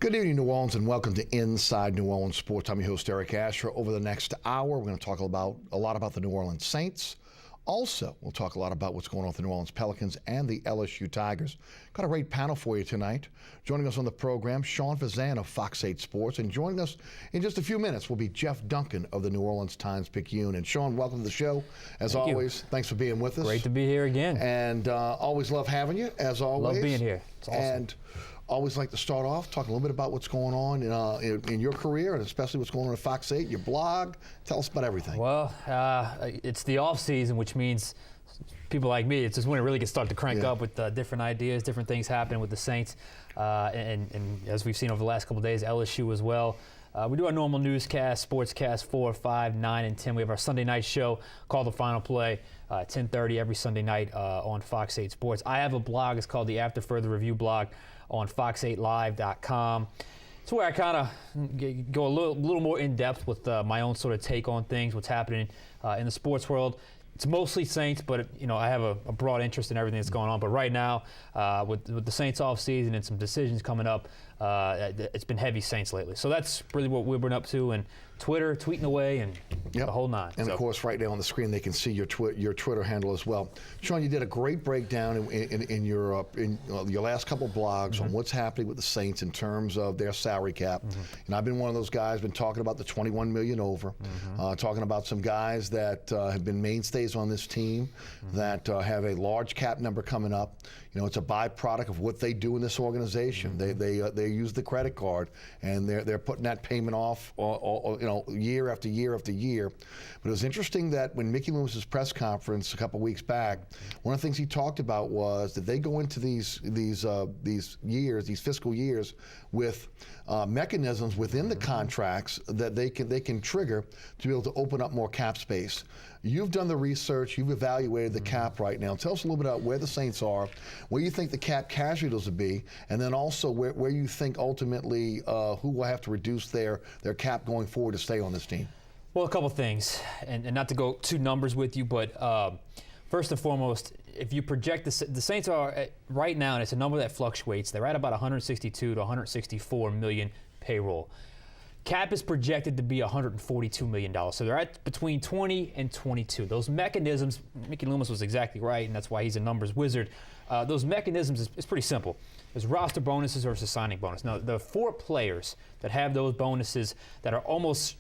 Good evening, New Orleans, and welcome to Inside New Orleans Sports. I'm your host, Eric Asher. Over the next hour, we're going to talk a lot about the New Orleans Saints. Also, we'll talk a lot about what's going on with the New Orleans Pelicans and the LSU Tigers. Got a great panel for you tonight. Joining us on the program, Fazende of Fox 8 Sports. And joining us in just a few minutes will be Duncan of the New Orleans Times-Picayune. And Sean, welcome to the show. As always, thanks for being with us. Great to be here again. And always love having you, as always. Love being here. It's awesome. And always like to start off talking a little bit about what's going on in your career, and especially what's going on at Fox 8, your blog. Tell us about everything. Well, it's the off season, which means people like me, it's just when it really gets started to crank up with different ideas, different things happening with the Saints, and as we've seen over the last couple of days, LSU as well. We do our normal newscast, sportscast 4, 5, 9, and 10. We have our Sunday night show called The Final Play, 10:30 every Sunday night on Fox 8 Sports. I have a blog. It's called the After Further Review blog on fox8live.com. It's where I kind of go a little more in depth with my own sort of take on things, what's happening in the sports world. It's mostly Saints, but I have a broad interest in everything that's going on. But right now, with the Saints off season and some decisions coming up, it's been heavy Saints lately. So that's really what we've been up to, and Twitter, tweeting away, and the whole nine. And of course, right now on the screen, they can see your Twitter handle as well. Sean, you did a great breakdown in your last couple blogs on what's happening with the Saints in terms of their salary cap. And I've been one of those guys, been talking about the $21 million over, talking about some guys that have been mainstays on this team that have a large cap number coming up. It's a byproduct of what they do in this organization. They use the credit card, and they're putting that payment off, year after year after year. But it was interesting that when Mickey Loomis's press conference a couple weeks back, one of the things he talked about was that they go into these fiscal years, with mechanisms within the contracts that they can trigger to be able to open up more cap space. You've done the research, you've evaluated the cap right now. Tell us a little bit about where the Saints are, where you think the cap casualties will be, and then also where you think ultimately who will have to reduce their cap going forward to stay on this team. Well, a couple things, and not to go two numbers with you, but first and foremost, if you project the Saints are right now, and it's a number that fluctuates, they're at about 162 to 164 million payroll. Cap is projected to be $142 million. So they're at between 20 and 22. Those mechanisms, Mickey Loomis was exactly right, and that's why he's a numbers wizard. Those mechanisms is pretty simple. There's roster bonuses versus signing bonus. Now, the 4 players that have those bonuses that are almost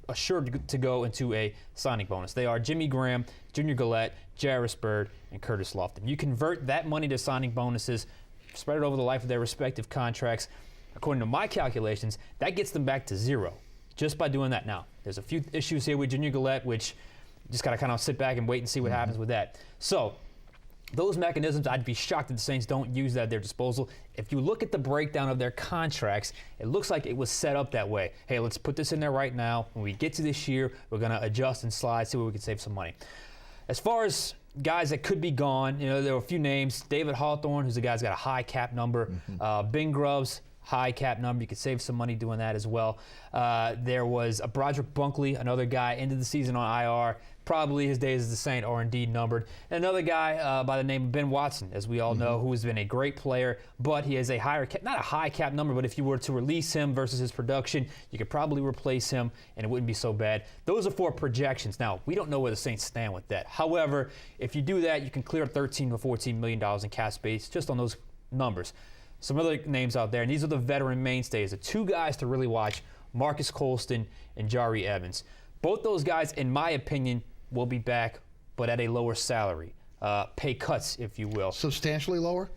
assured to go into a signing bonus. They are Jimmy Graham, Junior Gillette, Jarvis Byrd, and Curtis Lofton. You convert that money to signing bonuses, spread it over the life of their respective contracts. According to my calculations, that gets them back to 0 just by doing that. Now, there's a few issues here with Junior Gillette, which just got to kind of sit back and wait and see what happens with that. So those mechanisms, I'd be shocked if the Saints don't use that at their disposal. If you look at the breakdown of their contracts, it looks like it was set up that way. Hey, let's put this in there right now. When we get to this year, we're going to adjust and slide, see where we can save some money. As far as guys that could be gone, there were a few names. David Hawthorne, who's a guy who's got a high cap number. Ben Grubbs, high cap number. You could save some money doing that as well. There was a Broderick Bunkley, another guy, ended the season on IR. Probably his days as a Saint are indeed numbered. And another guy by the name of Ben Watson, as we all know, who has been a great player, but he has a higher cap, not a high cap number, but if you were to release him versus his production, you could probably replace him, and it wouldn't be so bad. Those are 4 projections. Now, we don't know where the Saints stand with that. However, if you do that, you can clear $13 to $14 million in cap space just on those numbers. Some other names out there, and these are the veteran mainstays. The 2 guys to really watch, Marcus Colston and Jari Evans. Both those guys, in my opinion, will be back, but at a lower salary. Pay cuts, if you will. Substantially lower?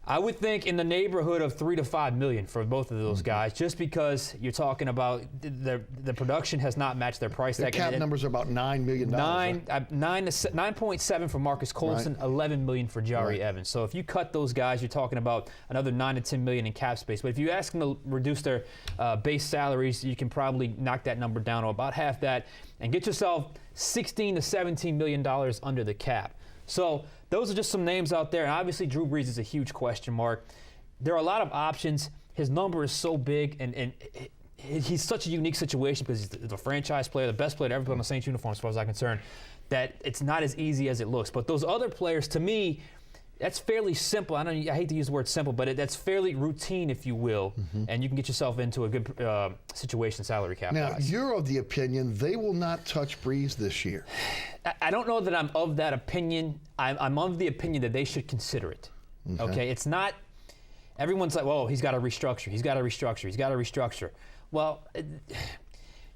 I would think in the neighborhood of $3 to $5 million for both of those guys, just because you're talking about the production has not matched their price tag. Their cap numbers are about $9 million. 9.7 for Marcus Colston, right. $11 million for Jari Evans. So if you cut those guys, you're talking about another $9 to $10 million in cap space. But if you ask them to reduce their base salaries, you can probably knock that number down to about half that and get yourself $16 to $17 million under the cap. So those are just some names out there. And obviously, Drew Brees is a huge question mark. There are a lot of options. His number is so big, and he's such a unique situation because he's the franchise player, the best player to ever put on a Saints uniform, as far as I'm concerned, that it's not as easy as it looks. But those other players, to me, that's fairly simple. I hate to use the word simple, but that's fairly routine, if you will, and you can get yourself into a good situation salary cap. Now, you're of the opinion they will not touch Breeze this year. I don't know that I'm of that opinion. I'm of the opinion that they should consider it. Okay? It's not, everyone's like, well, he's got to restructure. He's got to restructure. He's got to restructure. Well,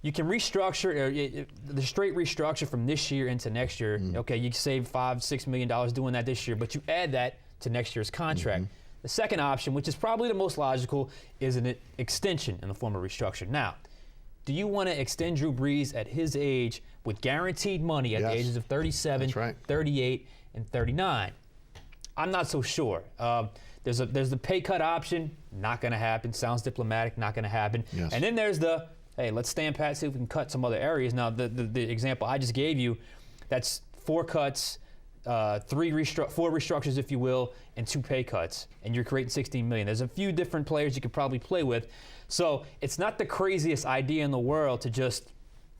you can restructure, the straight restructure from this year into next year. Okay, you can save $5-6 million doing that this year, but you add that to next year's contract. The second option, which is probably the most logical, is an extension in the form of restructure. Now, do you want to extend Drew Brees at his age with guaranteed money at the ages of 37, 38, and 39? I'm not so sure. There's the pay cut option, not going to happen. Sounds diplomatic, not going to happen. And then there's the, hey, let's stand pat, see if we can cut some other areas. Now, the example I just gave you, that's 4 cuts, 4 restructures, if you will, and 2 pay cuts, and you're creating $16 million. There's a few different players you could probably play with. So it's not the craziest idea in the world to just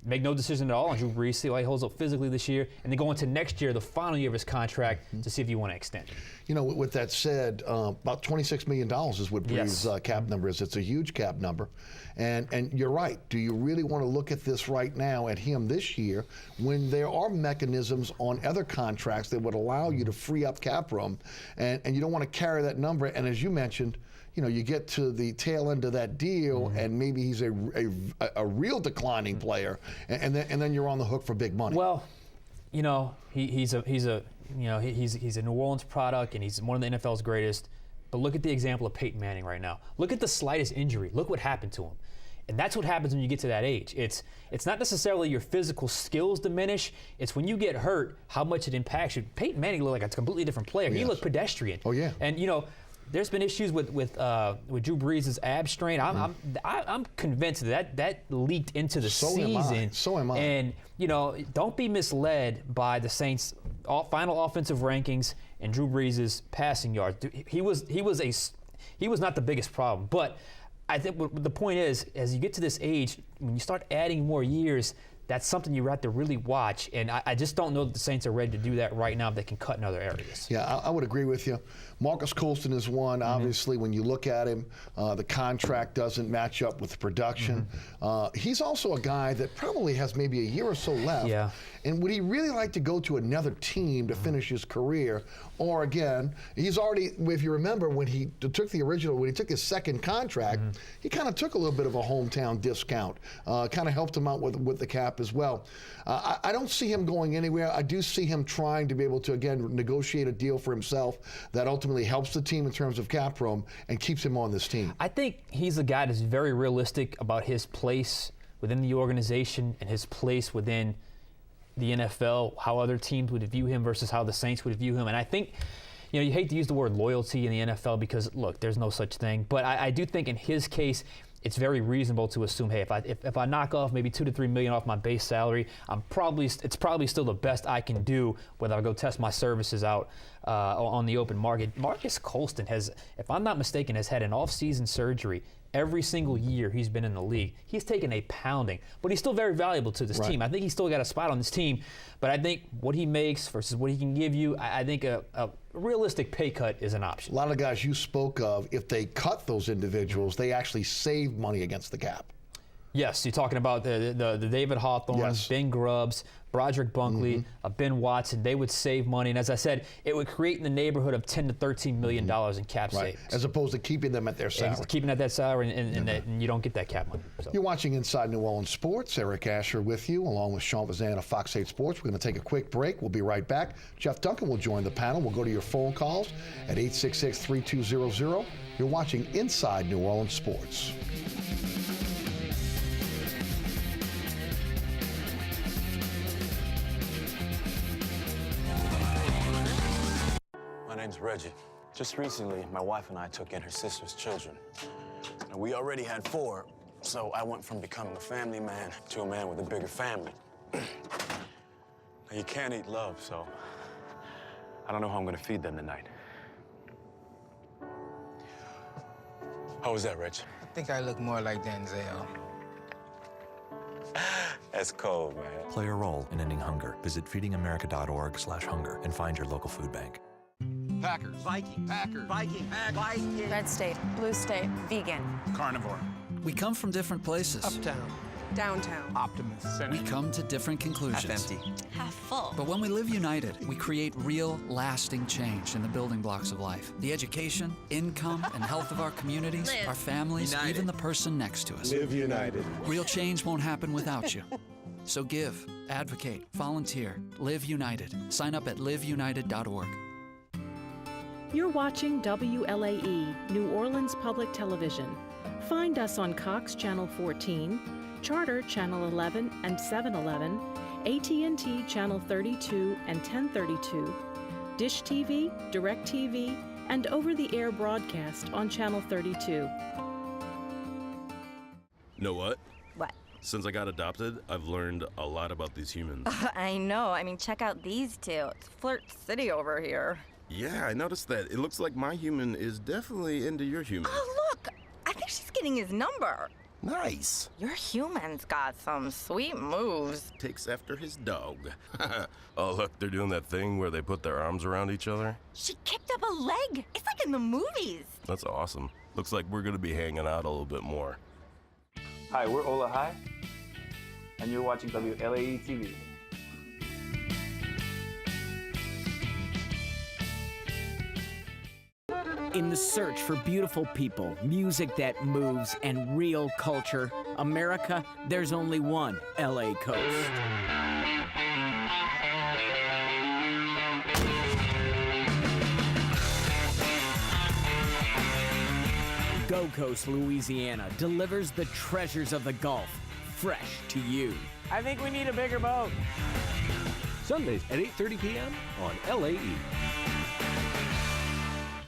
make no decision at all on Drew Brees, see how he holds up physically this year, and then go into next year, the final year of his contract, to see if you want to extend it. You know, with that said, about $26 million is what Brees' cap number is. It's a huge cap number. And you're right. Do you really want to look at this right now at him this year when there are mechanisms on other contracts that would allow you to free up cap room, and you don't want to carry that number? And as you mentioned, you know, you get to the tail end of that deal, and maybe he's a real declining player, and then you're on the hook for big money. Well, you know, he's a New Orleans product, and he's one of the NFL's greatest. But look at the example of Peyton Manning right now. Look at the slightest injury. Look what happened to him. And that's what happens when you get to that age. It's not necessarily your physical skills diminish. It's when you get hurt, how much it impacts you. Peyton Manning looked like a completely different player. He looked pedestrian. Oh, yeah. And, you know, there's been issues with Drew Brees' ab strain. I'm convinced that leaked into the season. So am I. And, you know, don't be misled by the Saints' final offensive rankings and Drew Brees' passing yards. He was not the biggest problem, but I think the point is, as you get to this age, when you start adding more years, that's something you have to really watch. And I just don't know that the Saints are ready to do that right now. They can cut in other areas. Yeah, I would agree with you. Marcus Colston is one. Obviously, when you look at him, the contract doesn't match up with the production. He's also a guy that probably has maybe a year or so left. Yeah. And would he really like to go to another team to finish his career? Or again, he's already, if you remember, when he took his second contract, he kind of took a little bit of a hometown discount, kind of helped him out with the cap as well. I don't see him going anywhere. I do see him trying to be able to, again, negotiate a deal for himself that ultimately helps the team in terms of cap room and keeps him on this team. I think he's a guy that's very realistic about his place within the organization and his place within the NFL, how other teams would view him versus how the Saints would view him. And I think, you know, you hate to use the word loyalty in the NFL because, look, there's no such thing. But I do think in his case, it's very reasonable to assume, hey, if I knock off maybe $2 to $3 million off my base salary, it's probably still the best I can do, whether I go test my services out on the open market. Marcus Colston has, if I'm not mistaken, has had an off-season surgery every single year he's been in the league. He's taken a pounding, but he's still very valuable to this team. I think he's still got a spot on this team, but I think what he makes versus what he can give you, I think a realistic pay cut is an option. A lot of guys you spoke of, if they cut those individuals, they actually save money against the cap. Yes, you're talking about the David Hawthorne, Ben Grubbs, Broderick Bunkley, Ben Watson. They would save money, and as I said, it would create in the neighborhood of $10 to $13 million in cap savings. As opposed to keeping them at their salary. Keeping at that salary, and you don't get that cap money. So. You're watching Inside New Orleans Sports. Eric Asher with you, along with Sean Fazende of Fox 8 Sports. We're going to take a quick break. We'll be right back. Jeff Duncan will join the panel. We'll go to your phone calls at 866-3200. You're watching Inside New Orleans Sports. My name's Reggie. Just recently, my wife and I took in her sister's children. Now, we already had 4, so I went from becoming a family man to a man with a bigger family. Now, you can't eat love, so I don't know how I'm gonna feed them tonight. How was that, Rich? I think I look more like Denzel. That's cold, man. Play a role in ending hunger. Visit feedingamerica.org/hunger and find your local food bank. Packers. Viking. Packers. Viking. Viking. Red state, blue state, vegan. Carnivore. We come from different places. Uptown. Downtown. Optimist. We come to different conclusions. Half empty. Half full. But when we live united, we create real, lasting change in the building blocks of life. The education, income, and health of our communities, Live. our families, United. even the person next to us. Live united. Real change won't happen without you. So give, advocate, volunteer, live united. Sign up at liveunited.org. You're watching WLAE, New Orleans Public Television. Find us on Cox Channel 14, Charter Channel 11 and 711, AT&T Channel 32 and 1032, Dish TV, DirecTV, and over-the-air broadcast on Channel 32. Know what? What? Since I got adopted, I've learned a lot about these humans. I know. I mean, check out these two. It's Flirt City over here. Yeah, I noticed that. It looks like my human is definitely into your human. Oh, look! I think she's getting his number. Nice. Your human's got some sweet moves. Takes after his dog. Oh, look, they're doing that thing where they put their arms around each other. She kicked up a leg. It's like in the movies. That's awesome. Looks like we're gonna be hanging out a little bit more. Hi, we're Ola High, and you're watching WLAE TV. In the search for beautiful people, music that moves, and real culture, America, there's only one LA Coast. Go Coast, Louisiana delivers the treasures of the Gulf, fresh to you. I think we need a bigger boat. Sundays at 8:30 p.m. on LAE.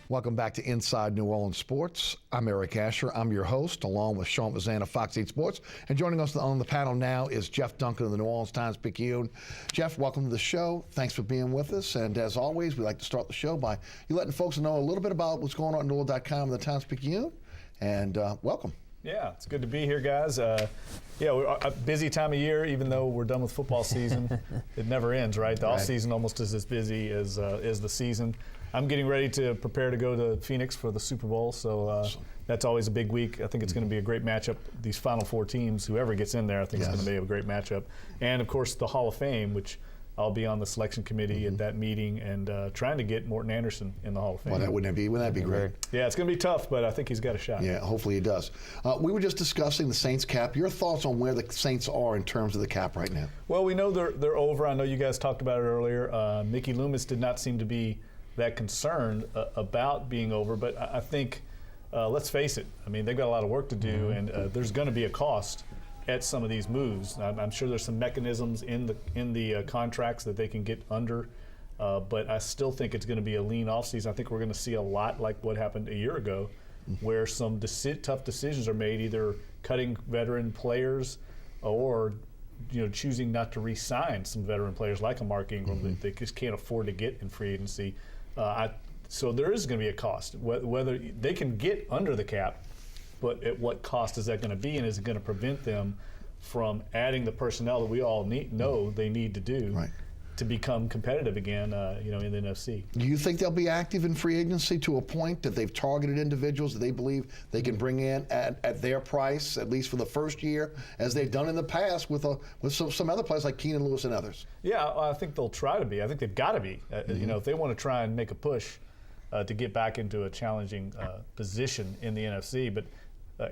Welcome back to Inside New Orleans Sports. I'm Eric Asher. I'm your host, along with Sean Fazende of Fox 8 Sports. And joining us on the panel now is Jeff Duncan of the New Orleans Times-Picayune. Jeff, welcome to the show. Thanks for being with us. And as always, we like to start the show by you letting folks know a little bit about what's going on at NewOrleans.com and the Times-Picayune. And welcome. Yeah, it's good to be here, guys. We're a busy time of year, even though we're done with football season. It never ends, right? The off season almost is as busy as the season. I'm getting ready to prepare to go to Phoenix for the Super Bowl, so that's always a big week. I think it's going to be a great matchup. These Final Four teams, whoever gets in there, I think it's going to be a great matchup. And, of course, the Hall of Fame, which I'll be on the selection committee at that meeting and trying to get Morton Anderson in the Hall of Fame. Well, wouldn't that be great? Yeah, it's going to be tough, but I think he's got a shot. Yeah, hopefully he does. We were just discussing the Saints cap. Your thoughts on where the Saints are in terms of the cap right now? Well, we know they're over. I know you guys talked about it earlier. Mickey Loomis did not seem to be that concerned about being over, but I think, let's face it, I mean, they've got a lot of work to do, and there's going to be a cost at some of these moves. I'm sure there's some mechanisms in the contracts that they can get under, but I still think it's going to be a lean offseason. I think we're going to see a lot like what happened a year ago, where some tough decisions are made, either cutting veteran players or choosing not to re-sign some veteran players like a Mark Ingram that they just can't afford to get in free agency. So there is going to be a cost. Whether they can get under the cap, but at what cost is that going to be, and is it going to prevent them from adding the personnel that we all know they need to do to become competitive again, in the NFC? Do you think they'll be active in free agency to a point that they've targeted individuals that they believe they can bring in at their price, at least for the first year, as they've done in the past with some other players like Keenan Lewis and others? Yeah, I think they'll try to be. I think they've got to be. If they want to try and make a push to get back into a challenging position in the NFC. But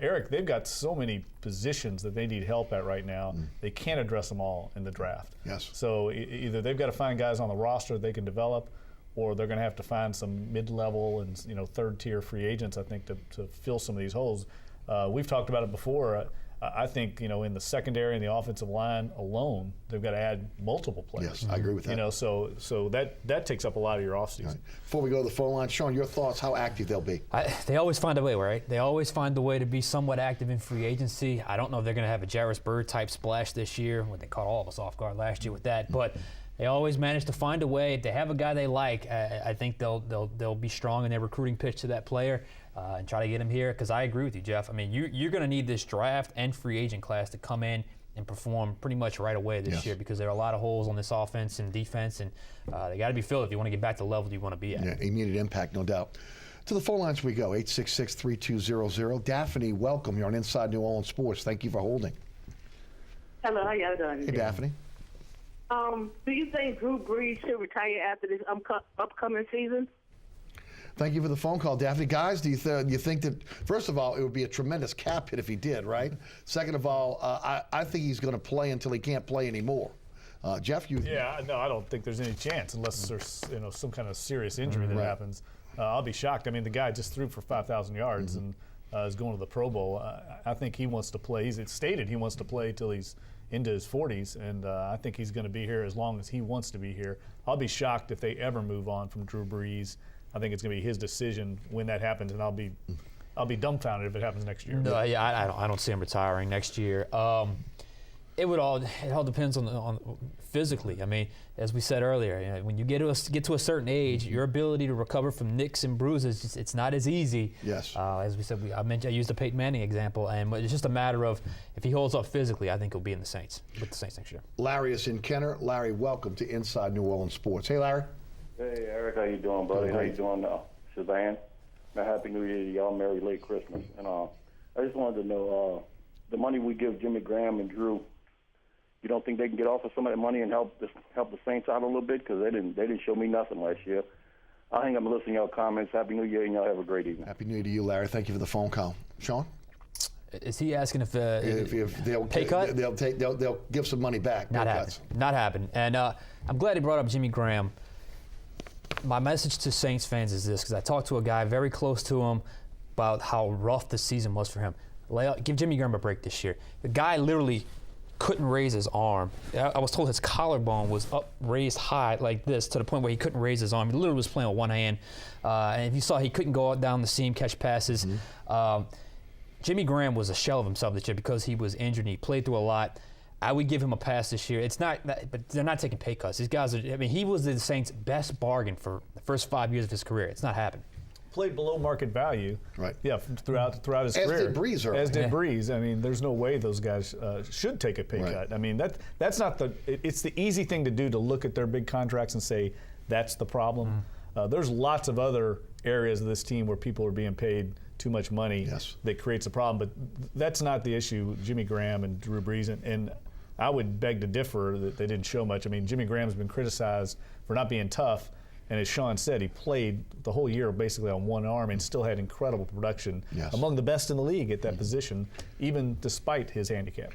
Eric, they've got so many positions that they need help at right now. They can't address them all in the draft. Yes. So either they've got to find guys on the roster they can develop, or they're going to have to find some mid-level and third-tier free agents, I think, to fill some of these holes. We've talked about it before. I think in the secondary and the offensive line alone, they've got to add multiple players. Yes, I agree with that. So that takes up a lot of your offseason. Right. Before we go to the phone line, Sean, your thoughts? How active they'll be? They always find a way, right? They always find a way to be somewhat active in free agency. I don't know if they're going to have a Jarvis Bird type splash this year, when they caught all of us off guard last year with that, but they always manage to find a way. If they have a guy they like, I think they'll be strong in their recruiting pitch to that player. And try to get him here, because I agree with you, Jeff. I mean, you're going to need this draft and free agent class to come in and perform pretty much right away this year, because there are a lot of holes on this offense and defense, and they got to be filled if you want to get back to the level you want to be at. Yeah, immediate impact, no doubt. To the phone lines we go, 866-3200. Daphne, welcome. You're on Inside New Orleans Sports. Thank you for holding. Hello, how y'all doing? Hey, Daphne. Do you think Drew Brees should retire after this upcoming season? Thank you for the phone call, Daphne. Guys, do you think that, first of all, it would be a tremendous cap hit if he did, right? Second of all, I think he's going to play until he can't play anymore. Jeff, you? Yeah, no, I don't think there's any chance unless there's some kind of serious injury that happens. I'll be shocked. I mean, the guy just threw for 5,000 yards and is going to the Pro Bowl. I think he wants to play. It's stated he wants to play till he's into his 40s, and I think he's going to be here as long as he wants to be here. I'll be shocked if they ever move on from Drew Brees. I think it's going to be his decision when that happens, and I'll be dumbfounded if it happens next year. No, yeah, I don't see him retiring next year. It all depends on physically. I mean, as we said earlier, when you get to a certain age, your ability to recover from nicks and bruises, it's not as easy. Yes. As we said, I used the Peyton Manning example, and it's just a matter of if he holds up physically, I think he'll be with the Saints next year. Larry is in Kenner. Larry, welcome to Inside New Orleans Sports. Hey, Larry. Hey, Eric, how you doing, buddy? How you doing, Shazan? Happy New Year to y'all. Merry late Christmas. And I just wanted to know the money we give Jimmy Graham and Drew. You don't think they can get off of some of that money and help the Saints out a little bit? Because they didn't show me nothing last year. I think I'm listening to y'all comments. Happy New Year, and y'all have a great evening. Happy New Year to you, Larry. Thank you for the phone call. Sean? Is he asking if they'll pay cut? They'll give some money back. Not happen. And I'm glad he brought up Jimmy Graham. My message to Saints fans is this, because I talked to a guy very close to him about how rough the season was for him. Give Jimmy Graham a break this year. The guy literally couldn't raise his arm. I was told his collarbone was up raised high like this to the point where he couldn't raise his arm. He literally was playing with one hand. And if you saw, he couldn't go out down the seam, catch passes. Jimmy Graham was a shell of himself this year because he was injured and he played through a lot. I would give him a pass this year. It's not, but they're not taking pay cuts. These guys are, he was the Saints' best bargain for the first 5 years of his career. It's not happening. Played below market value. Right. Yeah, throughout his career. As did Brees early. As did Brees. I mean, there's no way those guys should take a pay cut. I mean, that's not it's the easy thing to do to look at their big contracts and say that's the problem. There's lots of other areas of this team where people are being paid too much money that creates a problem, but that's not the issue. Jimmy Graham and Drew Brees, and I would beg to differ that they didn't show much. I mean, Jimmy Graham's been criticized for not being tough, and as Sean said, he played the whole year basically on one arm and still had incredible production, among the best in the league at that position, even despite his handicap.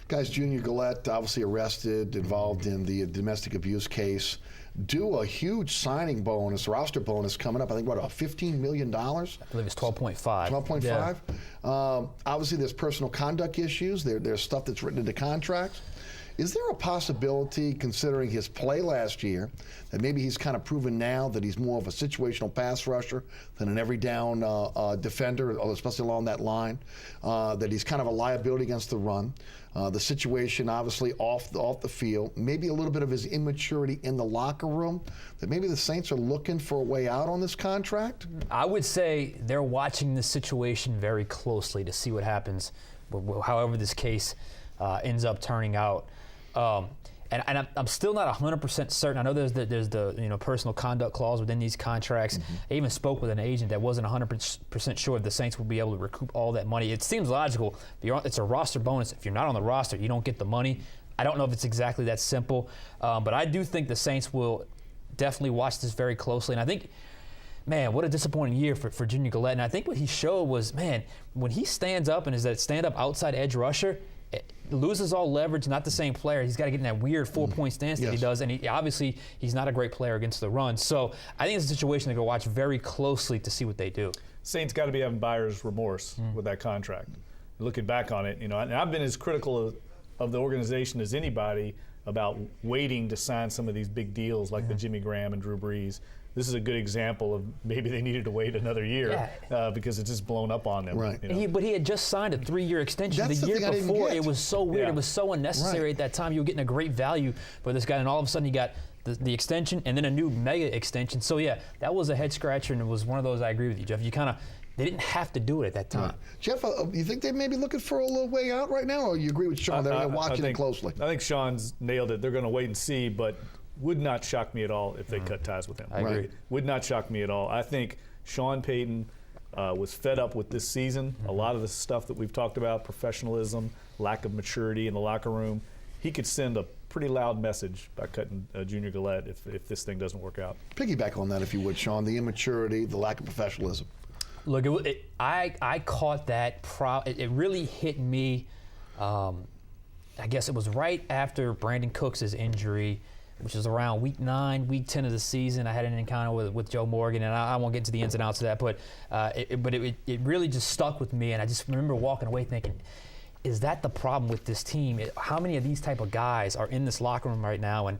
Guys, Junior Gillette, obviously arrested, involved in the domestic abuse case, due a huge signing bonus, roster bonus coming up. I think, what, about $15 million? I believe it's 12.5. 12.5? Yeah. Obviously, there's personal conduct issues. There's stuff that's written into contracts. Is there a possibility, considering his play last year, that maybe he's kind of proven now that he's more of a situational pass rusher than an every down defender, especially along that line, that he's kind of a liability against the run? The situation, obviously, off the field, maybe a little bit of his immaturity in the locker room, that maybe the Saints are looking for a way out on this contract? I would say they're watching this situation very closely to see what happens, however this case ends up turning out. And I'm still not 100% certain. I know there's the personal conduct clause within these contracts. I even spoke with an agent that wasn't 100% sure if the Saints would be able to recoup all that money. It seems logical. It's a roster bonus. If you're not on the roster, you don't get the money. I don't know if it's exactly that simple, but I do think the Saints will definitely watch this very closely. And I think, man, what a disappointing year for Junior Gillette. And I think what he showed was, man, when he stands up and is that stand-up outside edge rusher, loses all leverage, not the same player. He's got to get in that weird 4-point stance that he does, and obviously he's not a great player against the run. So I think it's a situation they're going to watch very closely to see what they do. Saints got to be having buyer's remorse with that contract. Looking back on it, and I've been as critical of the organization as anybody about waiting to sign some of these big deals like the Jimmy Graham and Drew Brees. This is a good example of maybe they needed to wait another year because it's just blown up on them. Right. But he had just signed a 3-year extension. That's the year before, it was so weird. Yeah. It was so unnecessary at that time. You were getting a great value for this guy, and all of a sudden you got the extension and then a new mega extension. So, yeah, that was a head-scratcher, and it was one of those, I agree with you, Jeff. You kind of They didn't have to do it at that time. Jeff, you think they may be looking for a little way out right now, or you agree with Sean? They're watching it closely. I think Sean's nailed it. They're going to wait and see, but would not shock me at all if they cut ties with him. I agree. Would not shock me at all. I think Sean Payton was fed up with this season. A lot of the stuff that we've talked about, professionalism, lack of maturity in the locker room, he could send a pretty loud message by cutting Junior Galette if this thing doesn't work out. Piggyback on that, if you would, Sean, the immaturity, the lack of professionalism. Look, I caught that. It really hit me. I guess it was right after Brandon Cooks' injury, which was around week 9, week 10 of the season. I had an encounter with Joe Morgan, and I won't get into the ins and outs of that, but it really just stuck with me, and I just remember walking away thinking, is that the problem with this team? How many of these type of guys are in this locker room right now, and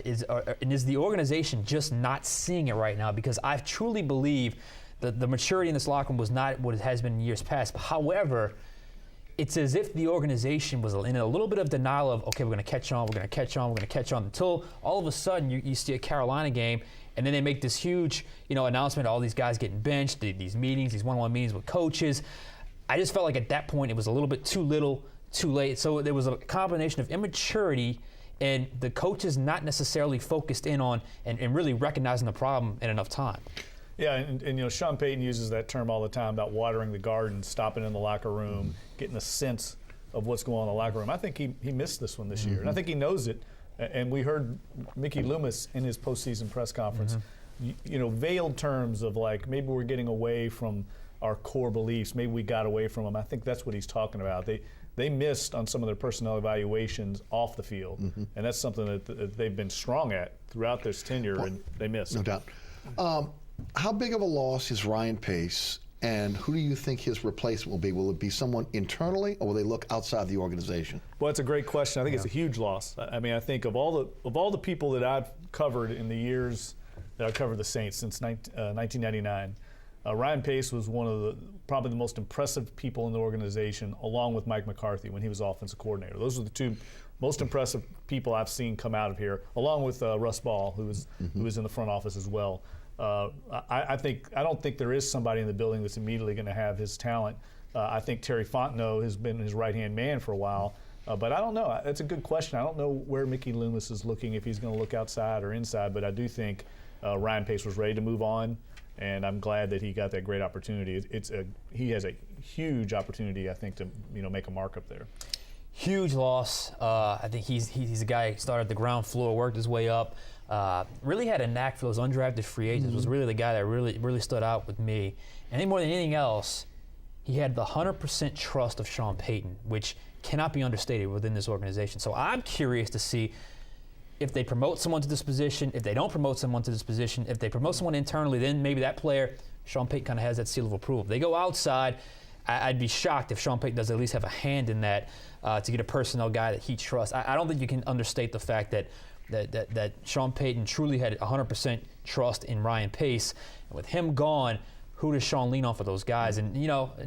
is the organization just not seeing it right now? Because I truly believe that the maturity in this locker room was not what it has been in years past. However, it's as if the organization was in a little bit of denial of, okay, we're going to catch on, until all of a sudden you see a Carolina game, and then they make this huge, announcement of all these guys getting benched, these meetings, these one-on-one meetings with coaches. I just felt like at that point it was a little bit too little, too late. So there was a combination of immaturity and the coaches not necessarily focused in on and really recognizing the problem in enough time. Yeah, and Sean Payton uses that term all the time about watering the garden, stopping in the locker room, getting a sense of what's going on in the locker room. I think he missed this one this year, and I think he knows it. And we heard Mickey Loomis in his postseason press conference, veiled terms of like maybe we're getting away from our core beliefs, maybe we got away from them. I think that's what he's talking about. They missed on some of their personnel evaluations off the field, and that's something that they've been strong at throughout this tenure, and they missed. No doubt. How big of a loss is Ryan Pace, and who do you think his replacement will be? Will it be someone internally, or will they look outside the organization? Well, it's a great question. I think it's a huge loss. I mean, I think of all the people that I've covered in the years that I've covered the Saints since 1999, Ryan Pace was one of probably the most impressive people in the organization, along with Mike McCarthy when he was offensive coordinator. Those are the two most impressive people I've seen come out of here, along with Russ Ball, who was in the front office as well. I don't think there is somebody in the building that's immediately going to have his talent. I think Terry Fontenot has been his right-hand man for a while, but I don't know. That's a good question. I don't know where Mickey Loomis is looking, if he's going to look outside or inside, but I do think Ryan Pace was ready to move on, and I'm glad that he got that great opportunity. He has a huge opportunity, I think, to make a mark up there. Huge loss. I think he's a guy who started at the ground floor, worked his way up. Really had a knack for those undrafted free agents. Was really the guy that really stood out with me. And more than anything else, he had the 100% trust of Sean Payton, which cannot be understated within this organization. So I'm curious to see if they promote someone to this position, if they don't promote someone to this position, if they promote someone internally, then maybe that player, Sean Payton kind of has that seal of approval. If they go outside, I'd be shocked if Sean Payton does at least have a hand in that to get a personnel guy that he trusts. I don't think you can understate the fact that Sean Payton truly had 100% trust in Ryan Pace. And with him gone, who does Sean lean on for those guys? And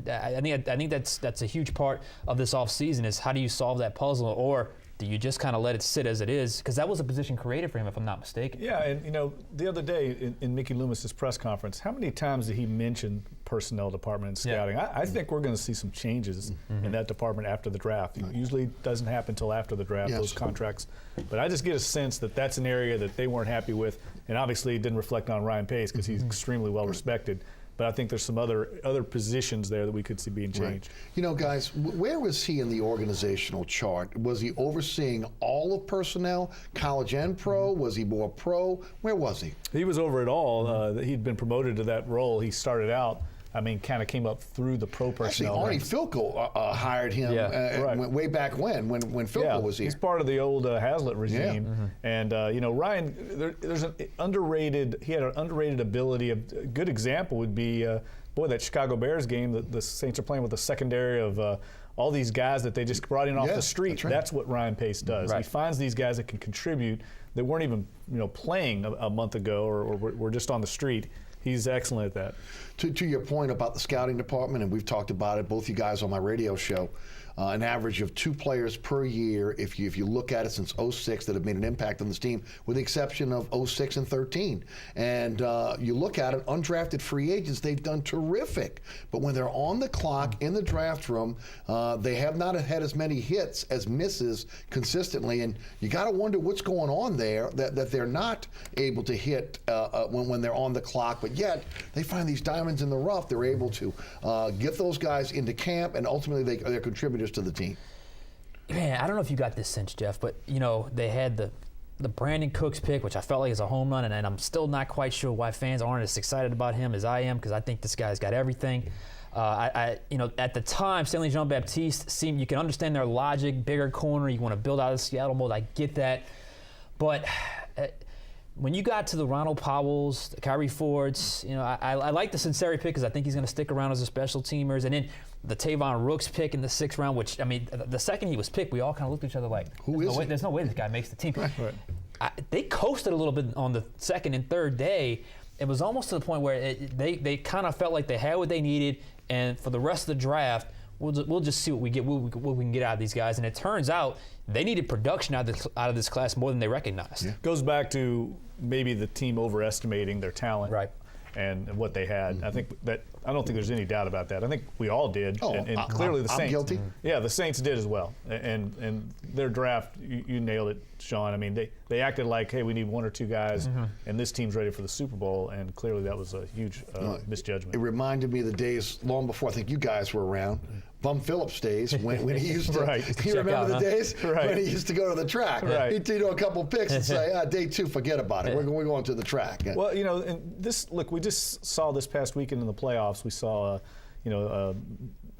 I think that's a huge part of this offseason is how do you solve that puzzle, or do you just kind of let it sit as it is? Because that was a position created for him, if I'm not mistaken. Yeah, and the other day in Mickey Loomis's press conference, how many times did he mention personnel department and scouting? Yeah. I think we're going to see some changes in that department after the draft. It usually doesn't happen until after the draft, those contracts. But I just get a sense that that's an area that they weren't happy with, and obviously it didn't reflect on Ryan Pace because he's extremely well respected. But I think there's some other positions there that we could see being changed. Right. Guys, where was he in the organizational chart? Was he overseeing all of personnel, college and pro? Was he more pro? Where was he? He was over it all. He'd been promoted to that role. He started out, kind of came up through the pro personnel. Actually, Arnie Filko hired him way back when Filko was here. He's part of the old Hazlitt regime. And, Ryan, there's an underrated, he had an underrated ability. A good example would be, that Chicago Bears game, the Saints are playing with a secondary of all these guys that they just brought in off the street. That's right. That's what Ryan Pace does. Right. He finds these guys that can contribute that weren't even playing a month ago or were just on the street. He's excellent at that. To your point about the scouting department, and we've talked about it, both you guys on my radio show, an average of 2 players per year, if you look at it since 06, that have made an impact on this team, with the exception of 06 and 13. And you look at it, undrafted free agents, they've done terrific. But when they're on the clock in the draft room, they have not had as many hits as misses consistently. And you got to wonder what's going on there, that they're not able to hit when they're on the clock. But yet, they find these diamonds in the rough. They're able to get those guys into camp, and ultimately they're contributors to the team. Man, I don't know if you got this sense, Jeff, but they had the Brandon Cooks pick, which I felt like is a home run, and I'm still not quite sure why fans aren't as excited about him as I am, because I think this guy's got everything. At the time, Stanley Jean-Baptiste seemed, you can understand their logic, bigger corner, you want to build out of the Seattle mold, I get that, but when you got to the Ronald Powells, the Kyrie Fords, I like the Sinceri pick because I think he's going to stick around as a special teamers. And then the Tavon Rooks pick in the 6th round, which, the second he was picked, we all kind of looked at each other like, there's no way this guy makes the team. Right. They coasted a little bit on the 2nd and 3rd day. It was almost to the point where they kind of felt like they had what they needed, and for the rest of the draft, we'll just see what we get, what we can get out of these guys. And it turns out they needed production out of this class more than they recognized. Yeah. Goes back to maybe the team overestimating their talent, right, and what they had. Mm-hmm. I don't think there's any doubt about that. I think we all did, and clearly the Saints. I'm guilty. Yeah, the Saints did as well. And their draft, you nailed it, Sean. They acted like, hey, we need 1 or 2 guys, and this team's ready for the Super Bowl, and clearly that was a huge misjudgment. It reminded me of the days long before I think you guys were around. Bum Phillips days when he used to. Right. You remember the days right. when he used to go to the track. Right. He'd do a couple picks and say, day 2, forget about it. We're going to the track. Well, and we just saw this past weekend in the playoffs. We saw,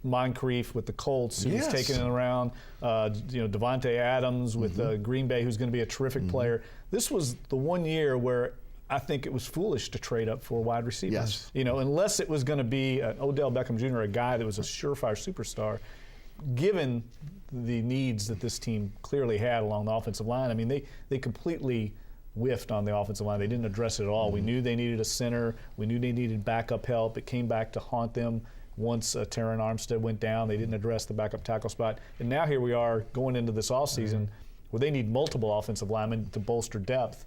Moncrief with the Colts, who was taken around. Devontae Adams with Green Bay, who's going to be a terrific player. This was the one year where I think it was foolish to trade up for a wide receiver. Yes. Unless it was going to be Odell Beckham Jr., a guy that was a surefire superstar, given the needs that this team clearly had along the offensive line. They completely whiffed on the offensive line. They didn't address it at all. We knew they needed a center. We knew they needed backup help. It came back to haunt them once Terron Armstead went down. They didn't address the backup tackle spot. And now here we are going into this offseason where they need multiple offensive linemen to bolster depth.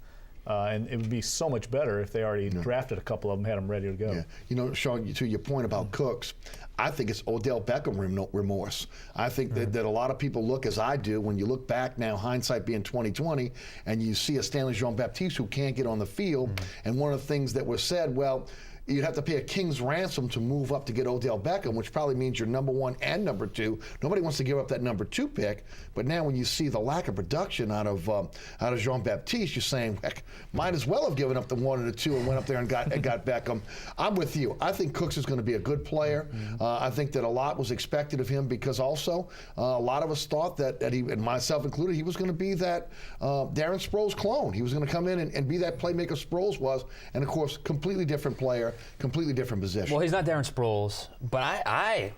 And it would be so much better if they already drafted a couple of them, had them ready to go. Yeah. Sean, to your point about Cooks, I think it's Odell Beckham remorse. I think that a lot of people look as I do when you look back now, hindsight being 20/20, and you see a Stanley Jean-Baptiste who can't get on the field. And one of the things that was said, well, you'd have to pay a king's ransom to move up to get Odell Beckham, which probably means you're number 1 and number 2. Nobody wants to give up that number 2 pick. But now when you see the lack of production out of Jean-Baptiste, you're saying, heck, might as well have given up the 1 and the 2 and went up there and got Beckham. I'm with you. I think Cooks is going to be a good player. I think that a lot was expected of him because also a lot of us thought that he, and myself included, he was going to be that Darren Sproles clone. He was going to come in and be that playmaker Sproles was, and of course, completely different player. Completely different position. Well, he's not Darren Sproles, but I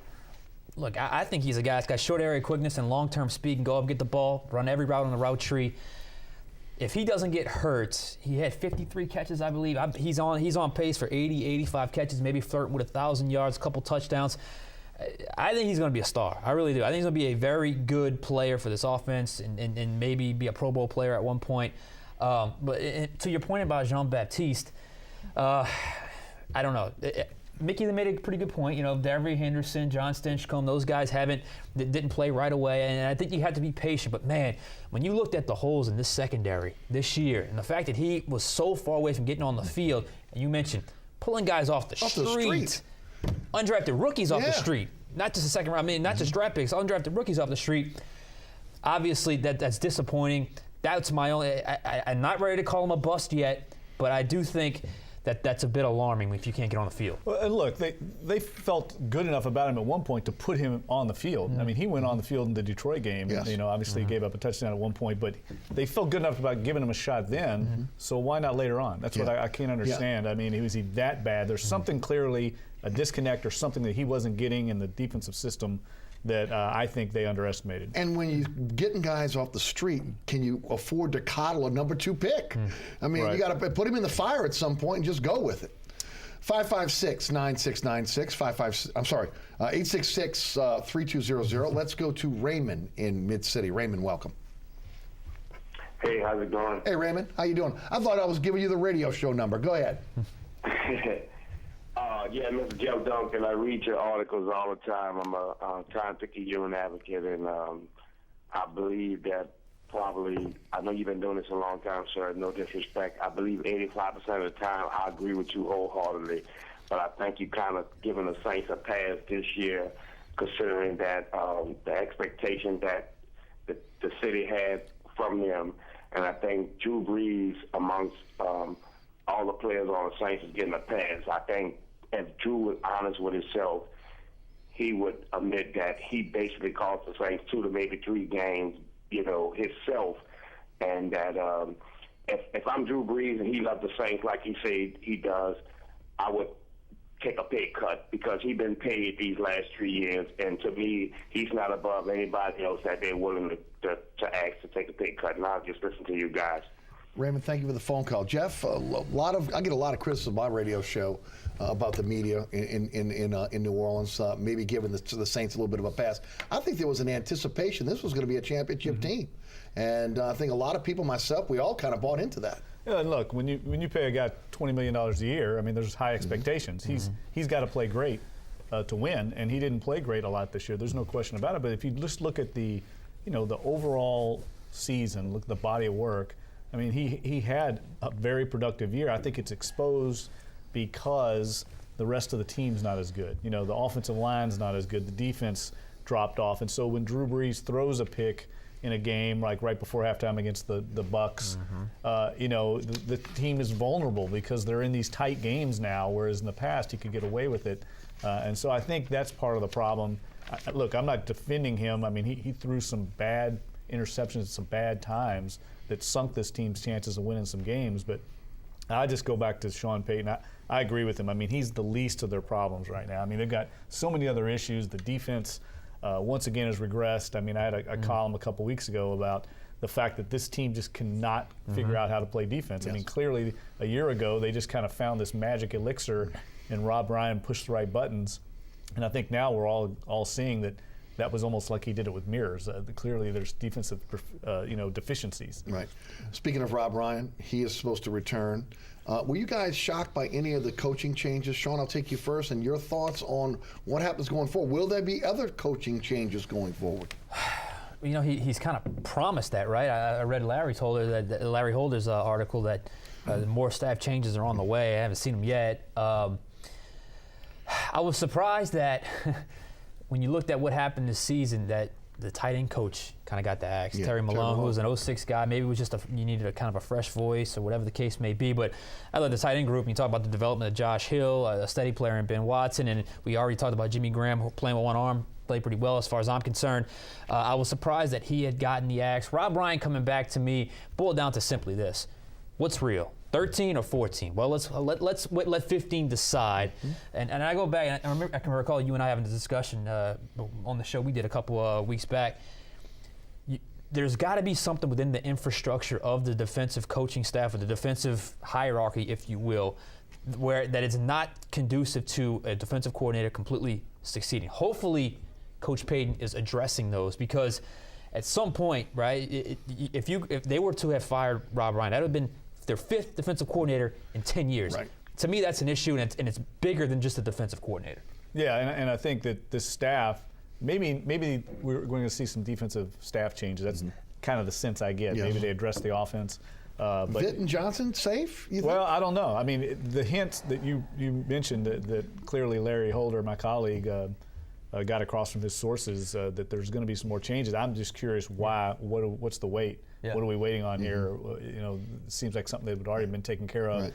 think he's a guy that's got short area quickness and long-term speed and go up, get the ball, run every route on the route tree. If he doesn't get hurt, he had 53 catches, I believe. He's on pace for 80, 85 catches, maybe flirting with 1,000 yards, a couple touchdowns. I think he's going to be a star. I really do. I think he's going to be a very good player for this offense and maybe be a Pro Bowl player at one point. But to your point about Jean-Baptiste, I don't know. Mickey made a pretty good point. Devery Henderson, John Stinchcomb, those guys didn't play right away, and I think you have to be patient. But man, when you looked at the holes in this secondary this year, and the fact that he was so far away from getting on the field, and you mentioned pulling guys off the street, undrafted rookies off the street, not just the second round. Not just draft picks, undrafted rookies off the street. Obviously, that's disappointing. That's my only. I'm not ready to call him a bust yet, but I do think that's a bit alarming if you can't get on the field. Well, and look, they felt good enough about him at one point to put him on the field. He went on the field in the Detroit game. Yes. Obviously he gave up a touchdown at one point, but they felt good enough about giving him a shot then. So why not later on? That's what I can't understand. Yeah. Was he that bad? There's something clearly a disconnect or something that he wasn't getting in the defensive system that I think they underestimated. And when you're getting guys off the street, can you afford to coddle a number 2 pick? You got to put him in the fire at some point and just go with it. 556-9696. I'm sorry, 866-3200. Let's go to Raymond in Mid-City. Raymond, welcome. Hey, how's it going? Hey, Raymond, how you doing? I thought I was giving you the radio show number. Go ahead. Yeah, Mr. Joe Duncan, I read your articles all the time. I'm trying to keep you an advocate, and I believe that probably, I know you've been doing this a long time, sir, no disrespect. I believe 85% of the time I agree with you wholeheartedly, but I think you kind of given the Saints a pass this year, considering that the expectation that the city had from them, and I think Drew Brees amongst all the players on the Saints is getting a pass. I think if Drew was honest with himself, he would admit that he basically cost the Saints 2 to maybe 3 games, himself, and that if I'm Drew Brees and he loves the Saints like he said he does, I would take a pay cut because he's been paid these last 3 years, and to me, he's not above anybody else that they're willing to ask to take a pay cut. And I'll just listen to you guys. Raymond, thank you for the phone call. Jeff, I get a lot of criticism on my radio show about the media in New Orleans, maybe giving the Saints a little bit of a pass. I think there was an anticipation this was going to be a championship team, and I think a lot of people, myself, we all kind of bought into that. Yeah, and look, when you pay a guy $20 million a year, I mean, there's high expectations. He's got to play great to win, and he didn't play great a lot this year. There's no question about it. But if you just look at the overall season, look at the body of work. I mean, he had a very productive year. I think it's exposed because the rest of the team's not as good. The offensive line's not as good. The defense dropped off. And so when Drew Brees throws a pick in a game like right before halftime against the Bucks, the team is vulnerable because they're in these tight games now, whereas in the past he could get away with it. And so I think that's part of the problem. Look, I'm not defending him. I mean, he threw some bad interceptions at some bad times that sunk this team's chances of winning some games. But I just go back to Sean Payton. I agree with him. I mean, he's the least of their problems right now. I mean, they've got so many other issues. The defense, once again, has regressed. I mean, I had a column a couple weeks ago about the fact that this team just cannot figure out how to play defense. Yes. I mean, clearly, a year ago, they just kind of found this magic elixir, and Rob Ryan pushed the right buttons. And I think now we're all seeing that was almost like he did it with mirrors. Clearly, there's defensive, deficiencies. Right. Speaking of Rob Ryan, he is supposed to return. Were you guys shocked by any of the coaching changes? Sean, I'll take you first, and your thoughts on what happens going forward. Will there be other coaching changes going forward? He's kind of promised that, right? I read Larry Holder's article that more staff changes are on the way. I haven't seen them yet. I was surprised that when you looked at what happened this season, that the tight end coach kind of got the axe. Yeah, Terry Malone, who was an 06 guy. Maybe it was just you needed a kind of a fresh voice or whatever the case may be. But I love the tight end group. And you talk about the development of Josh Hill, a steady player, and Ben Watson. And we already talked about Jimmy Graham playing with one arm. Played pretty well as far as I'm concerned. I was surprised that he had gotten the axe. Rob Ryan coming back to me boiled down to simply this. What's real? 13 or 14? Well, let's let 15 decide. And I go back, and I can recall you and I having a discussion on the show we did a couple of weeks back. There's got to be something within the infrastructure of the defensive coaching staff or the defensive hierarchy, if you will, where that is not conducive to a defensive coordinator completely succeeding. Hopefully, Coach Payton is addressing those because at some point, right, if they were to have fired Rob Ryan, that would have been their 5th defensive coordinator in 10 years. Right. To me, that's an issue, and it's bigger than just a defensive coordinator. Yeah, and I think that this staff, maybe we're going to see some defensive staff changes. That's kind of the sense I get. Yes. Maybe they address the offense. But Vitt and Johnson safe? You think? Well, I don't know. I mean, the hints that you mentioned that clearly Larry Holder, my colleague, got across from his sources that there's going to be some more changes. I'm just curious why. What's the wait? Yeah. What are we waiting on here? It seems like something that had already been taken care of. Right.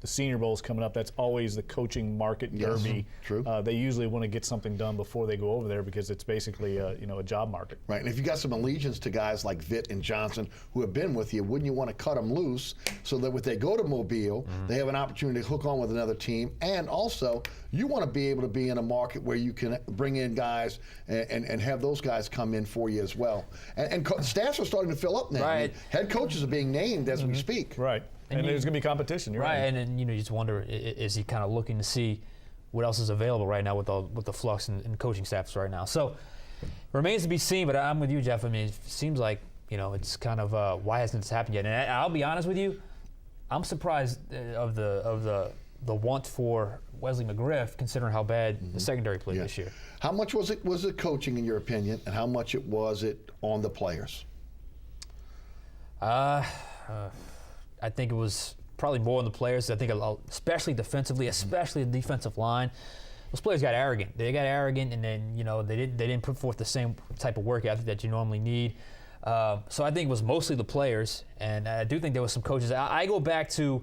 The Senior Bowl is coming up. That's always the coaching market derby. True. They usually want to get something done before they go over there because it's basically a job market. Right. And if you got some allegiance to guys like Vitt and Johnson who have been with you, wouldn't you want to cut them loose so that when they go to Mobile, they have an opportunity to hook on with another team? And also, you want to be able to be in a market where you can bring in guys and have those guys come in for you as well. And staffs are starting to fill fill up now. Right. I mean, head coaches are being named as we speak. Right. And there's going to be competition. You're right. And then you just wonder, is he kind of looking to see what else is available right now with the flux and coaching staffs right now? So remains to be seen. But I'm with you, Jeff. I mean, it seems like it's kind of why hasn't this happened yet? And I'll be honest with you, I'm surprised of the want for Wesley McGriff, considering how bad the secondary played this year. How much was it coaching, in your opinion, and how much was it on the players? I think it was probably more on the players. I think especially defensively, especially the defensive line. Those players got arrogant. They got arrogant, and then they didn't put forth the same type of work ethic that you normally need. So I think it was mostly the players, and I do think there was some coaches. I go back to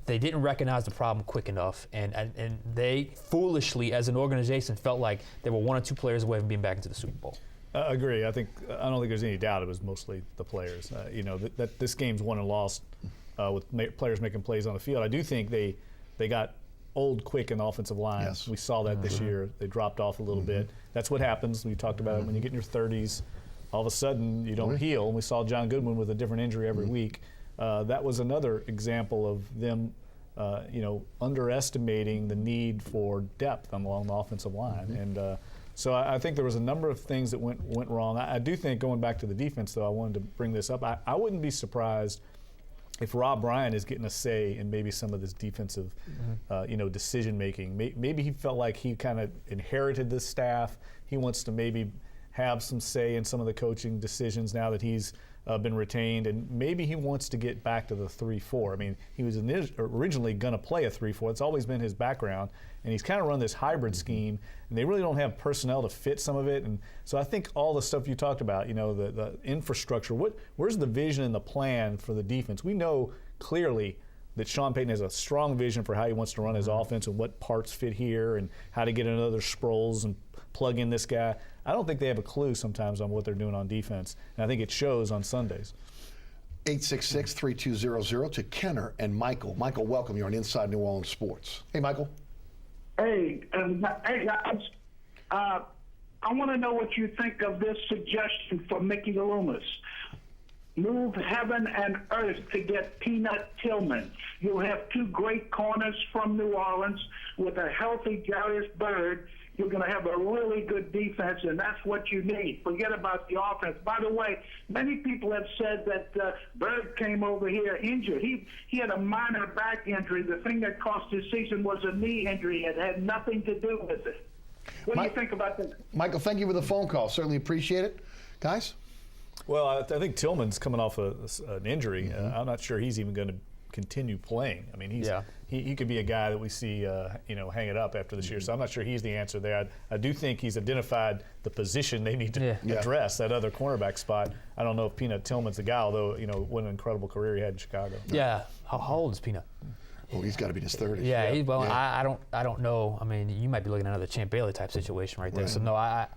they didn't recognize the problem quick enough, and they foolishly, as an organization, felt like they were one or two players away from being back into the Super Bowl. I agree. I don't think there's any doubt it was mostly the players. That this game's won and lost with players making plays on the field. I do think they got old quick in the offensive line. Yes. We saw that this year. They dropped off a little bit. That's what happens. We talked about it when you get in your 30s. All of a sudden, you don't heal. And we saw John Goodwin with a different injury every week. That was another example of them, underestimating the need for depth along the offensive line. And so I think there was a number of things that went wrong. I do think, going back to the defense, though, I wanted to bring this up. I wouldn't be surprised if Rob Ryan is getting a say in maybe some of this defensive, decision making. Maybe he felt like he kind of inherited this staff. He wants to maybe have some say in some of the coaching decisions now that he's been retained, and maybe he wants to get back to the 3-4. I mean, he was originally going to play a 3-4. It's always been his background, and he's kind of run this hybrid scheme, and they really don't have personnel to fit some of it. And so I think all the stuff you talked about, the infrastructure, where's the vision and the plan for the defense? We know clearly that Sean Payton has a strong vision for how he wants to run his offense and what parts fit here and how to get another Sproles and plug in this guy. I don't think they have a clue sometimes on what they're doing on defense, and I think it shows on Sundays. 866-3200 to Kenner and Michael. Michael, welcome. You're on Inside New Orleans Sports. Hey, Michael. Hey guys. I want to know what you think of this suggestion for Mickey Loomis. Move heaven and earth to get Peanut Tillman. You'll have two great corners from New Orleans with a healthy Jairus Byrd. You're going to have a really good defense, and that's what you need. Forget about the offense. By the way, many people have said that Byrd came over here injured. He had a minor back injury. The thing that cost his season was a knee injury. It had nothing to do with it. What do you think about that? Michael, thank you for the phone call. Certainly appreciate it. Guys? Well, I think Tillman's coming off an injury. I'm not sure he's even going to continue playing. I mean, he could be a guy that we see, hang it up after this year. So I'm not sure he's the answer there. I do think he's identified the position they need to address, that other cornerback spot. I don't know if Peanut Tillman's the guy, although, what an incredible career he had in Chicago. Yeah. How old is Peanut? Oh, he's got to be in his 30s. Yeah. I don't know. I mean, you might be looking at another Champ Bailey type situation right there. Right. So no, I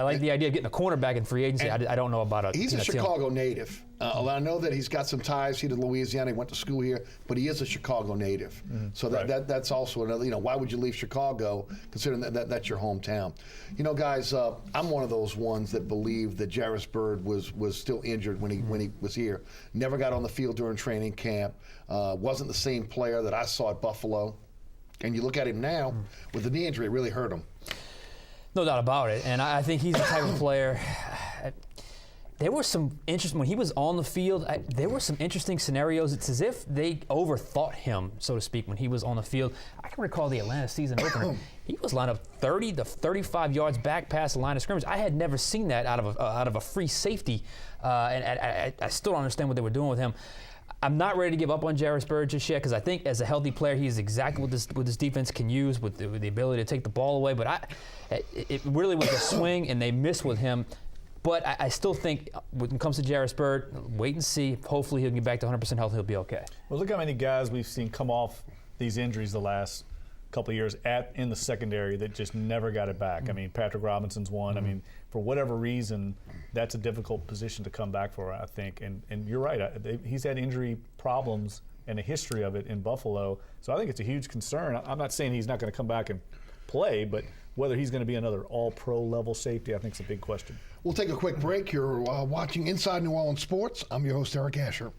like the idea of getting a cornerback in free agency. I don't know about He's a Chicago native. I know that he's got some ties here to Louisiana. He went to school here, but he is a Chicago native. So that's also another. Why would you leave Chicago, considering that that's your hometown? Guys, I'm one of those ones that believe that Jairus Byrd was still injured when he was here. Never got on the field during training camp. Wasn't the same player that I saw at Buffalo. And you look at him now with the knee injury, it really hurt him. No doubt about it, and I think he's the type of player. There were some interesting, when he was on the field, there were some interesting scenarios. It's as if they overthought him, so to speak, when he was on the field. I can recall the Atlanta season opener. He was lined up 30 to 35 yards back past the line of scrimmage. I had never seen that out of a free safety, and I still don't understand what they were doing with him. I'm not ready to give up on Jairus Byrd just yet because I think as a healthy player, he's exactly what this defense can use with the ability to take the ball away. But it really was a swing, and they missed with him. But I still think when it comes to Jairus Byrd, wait and see. Hopefully he'll get back to 100% health. He'll be okay. Well, look how many guys we've seen come off these injuries the last couple of years in the secondary that just never got it back. I mean, Patrick Robinson's one. I mean, for whatever reason, that's a difficult position to come back for, I think. And you're right. He's had injury problems and a history of it in Buffalo. So I think it's a huge concern. I'm not saying he's not going to come back and play, but whether he's going to be another all-pro level safety, I think is a big question. We'll take a quick break. You're watching Inside New Orleans Sports. I'm your host, Eric Asher.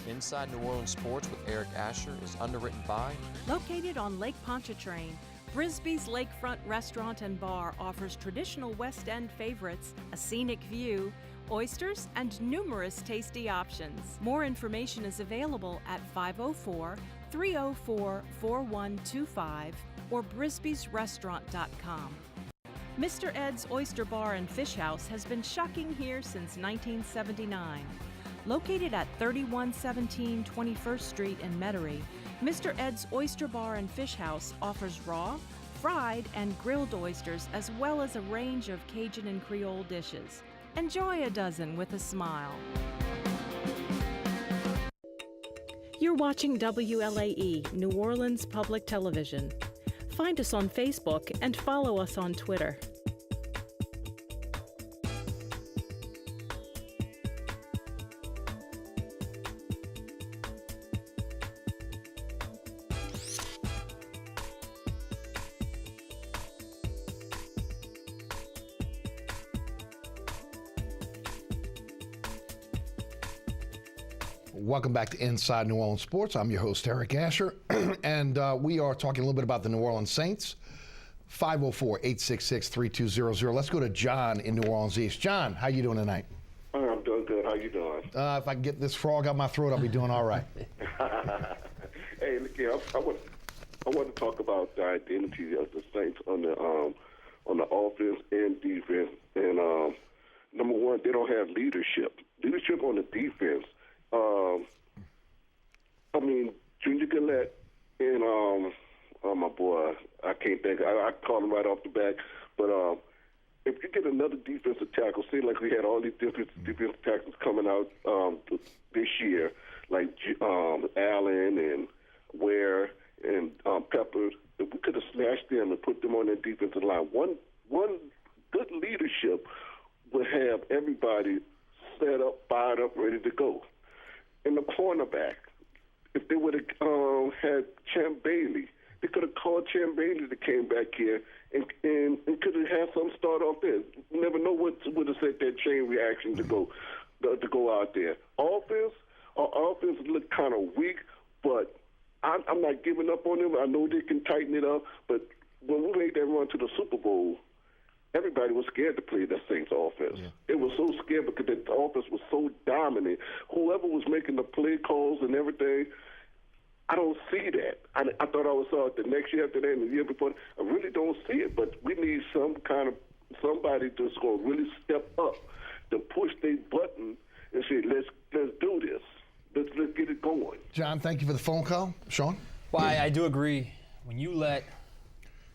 Inside New Orleans Sports with Eric Asher is underwritten by... Located on Lake Pontchartrain, Brisbee's Lakefront Restaurant and Bar offers traditional West End favorites, a scenic view, oysters, and numerous tasty options. More information is available at 504-304-4125 or brisbeesrestaurant.com. Mr. Ed's Oyster Bar and Fish House has been shucking here since 1979. Located at 3117 21st Street in Metairie, Mr. Ed's Oyster Bar and Fish House offers raw, fried, and grilled oysters as well as a range of Cajun and Creole dishes. Enjoy a dozen with a smile. You're watching WLAE, New Orleans Public Television. Find us on Facebook and follow us on Twitter. Welcome back to Inside New Orleans Sports. I'm your host, Eric Asher, and we are talking a little bit about the New Orleans Saints. 504-866-3200. Let's go to John in New Orleans East. John, how you doing tonight? I'm doing good. How you doing? If I can get this frog out my throat, I'll be doing all right. Hey, look here. I want to talk about the identity of the Saints on the offense and defense. And number one, they don't have leadership. Leadership on the defense. I mean, Junior Gillette and my boy, I can't think. I call him right off the back. But if you get another defensive tackle, seems like we had all these defensive tackles coming out this year, like Allen and Ware and Pepper. If we could have snatched them and put them on their defensive line, one good leadership would have everybody set up, fired up, ready to go. And the cornerback, if they would have had Champ Bailey, they could have called Champ Bailey that came back here and could have had some start off there. You never know what would have set that chain reaction to go out there. Our offense looked kind of weak, but I'm not giving up on them. I know they can tighten it up, but when we made that run to the Super Bowl, everybody was scared to play that Saints offense. Yeah. They were so scared because the offense was so dominant. Whoever was making the play calls and everything, I don't see that. I thought I saw it the next year after that and the year before. I really don't see it, but we need somebody that's going to really step up to push their button and say, let's do this. Let's get it going. John, thank you for the phone call. Sean? Well, I do agree. When you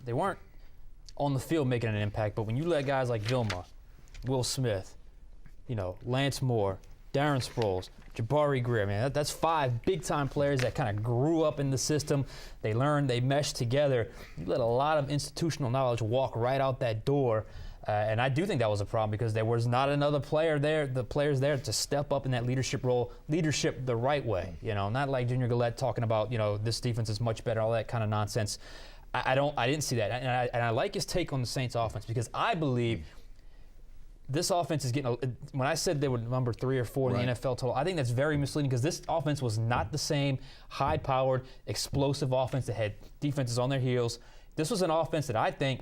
they weren't on the field making an impact, but when you let guys like Vilma, Will Smith, Lance Moore, Darren Sproles, Jabari Greer, man, that's 5 big-time players that kind of grew up in the system. They learned, they meshed together. You let a lot of institutional knowledge walk right out that door, and I do think that was a problem because there was not another player there, the players there to step up in that leadership role, leadership the right way. Not like Junior Gillette talking about, this defense is much better, all that kind of nonsense. I didn't see that, and I like his take on the Saints offense because I believe this offense is getting. When I said they were number 3 or 4 in the NFL total, I think that's very misleading because this offense was not the same high-powered, explosive offense that had defenses on their heels. This was an offense that I think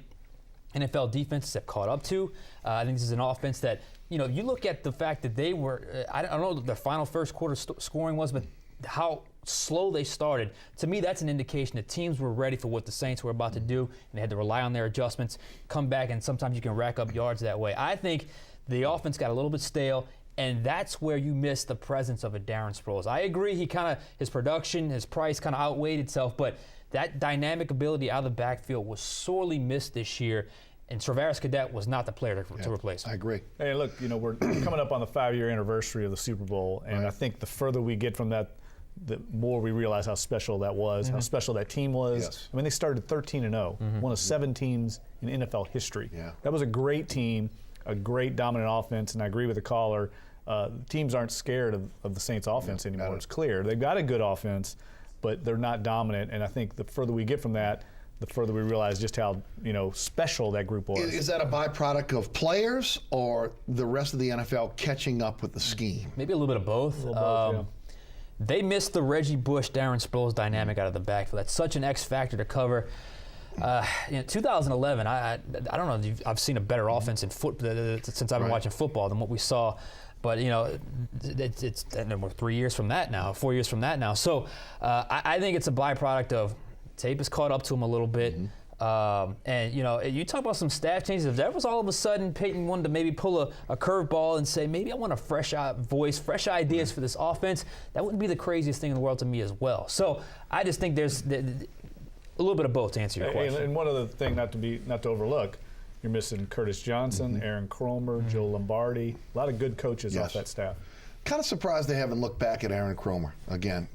NFL defenses have caught up to. I think this is an offense that you look at the fact that they were. I don't know what their final first quarter scoring was, but how slow they started. To me, that's an indication that teams were ready for what the Saints were about to do, and they had to rely on their adjustments, come back, and sometimes you can rack up yards that way. I think the offense got a little bit stale, and that's where you miss the presence of a Darren Sproles. I agree, his production, his price kind of outweighed itself, but that dynamic ability out of the backfield was sorely missed this year. And Travaris Cadet was not the player to replace him. I agree. Hey, look, we're coming up on the 5-year anniversary of the Super Bowl, and I think the further we get from that, the more we realize how special that was, how special that team was. Yes. I mean, they started 13-0, one of 7 teams in NFL history. Yeah. That was a great team, a great dominant offense, and I agree with the caller. teams aren't scared of the Saints offense anymore. It's clear. They've got a good offense, but they're not dominant. And I think the further we get from that, the further we realize just how special that group was. Is that a byproduct of players or the rest of the NFL catching up with the scheme? Maybe a little bit of both. They missed the Reggie Bush, Darren Sproles dynamic out of the backfield. That's such an X factor to cover. 2011, I don't know if I've seen a better offense in since I've been watching football than what we saw. But it's 3 years from that now, 4 years from that now. So I think it's a byproduct of tape has caught up to him a little bit. And you talk about some staff changes. If that was all of a sudden Peyton wanted to maybe pull a curveball and say, maybe I want a fresh voice, fresh ideas for this offense, that wouldn't be the craziest thing in the world to me as well. So I just think there's a little bit of both to answer your question. And one other thing not to overlook, you're missing Curtis Johnson, Aaron Cromer, Joe Lombardi, a lot of good coaches off that staff. Kind of surprised they haven't looked back at Aaron Cromer again.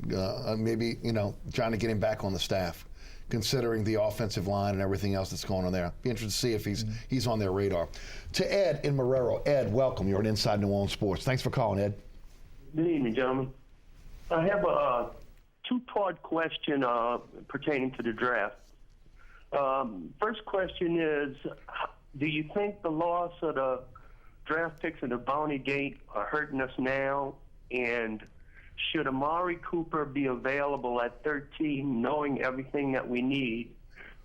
Maybe, trying to get him back on the staff, considering the offensive line and everything else that's going on there. Be interested to see if he's on their radar. To Ed in Marrero. Ed, welcome. You're on Inside New Orleans Sports. Thanks for calling, Ed. Good evening, gentlemen. I have a two-part question pertaining to the draft. First question is, do you think the loss of the draft picks in the Bounty Gate are hurting us now? And should Amari Cooper be available at 13, knowing everything that we need?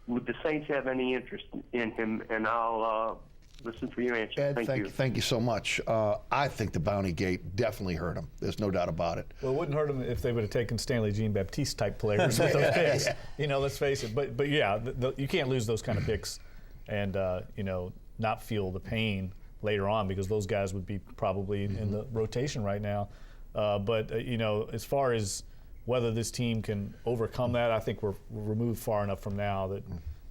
Would the Saints have any interest in him? And I'll listen for your answer. Ed, thank you so much. I think the Bounty Gate definitely hurt him. There's no doubt about it. Well, it wouldn't hurt him if they would have taken Stanley Jean-Baptiste type players with those picks. Let's face it. But yeah, you can't lose those kind of picks and not feel the pain later on, because those guys would be probably in the rotation right now. But as far as whether this team can overcome that, I think we're removed far enough from now that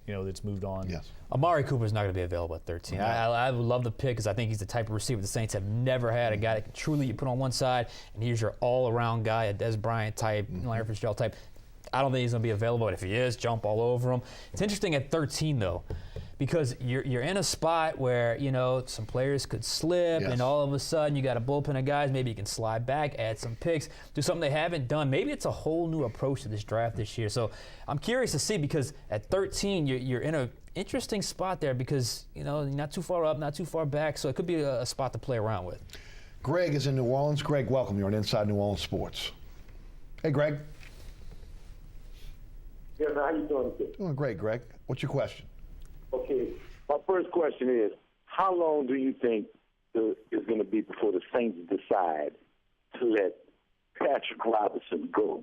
it's moved on. Yes. Amari Cooper's not going to be available at 13. I would love the pick because I think he's the type of receiver the Saints have never had, a guy that can truly you put on one side, and he's your all-around guy, a Des Bryant type, Larry Fitzgerald type. I don't think he's going to be available, but if he is, jump all over him. It's interesting at 13, though, because you're in a spot where, some players could slip, and all of a sudden you got a bullpen of guys. Maybe you can slide back, add some picks, do something they haven't done. Maybe it's a whole new approach to this draft this year. So I'm curious to see, because at 13 you're in an interesting spot there because, you're not too far up, not too far back. So it could be a spot to play around with. Greg is in New Orleans. Greg, welcome. You're on Inside New Orleans Sports. Hey, Greg. Yeah, how you doing today? Doing great, Greg. What's your question? Okay, my first question is, how long do you think it's going to be before the Saints decide to let Patrick Robinson go?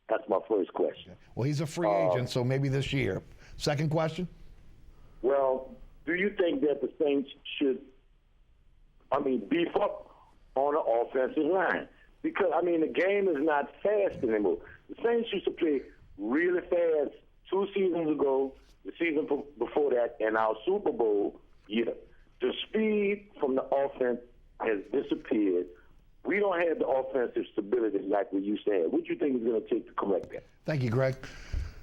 That's my first question. Well, he's a free agent, so maybe this year. Second question? Well, do you think that the Saints should, beef up on the offensive line? Because, the game is not fast anymore. The Saints used to play really fast 2 seasons ago, the season before that, and our Super Bowl year. The speed from the offense has disappeared. We don't have the offensive stability like we used to have. What do you think is going to take to correct that? Thank you, Greg.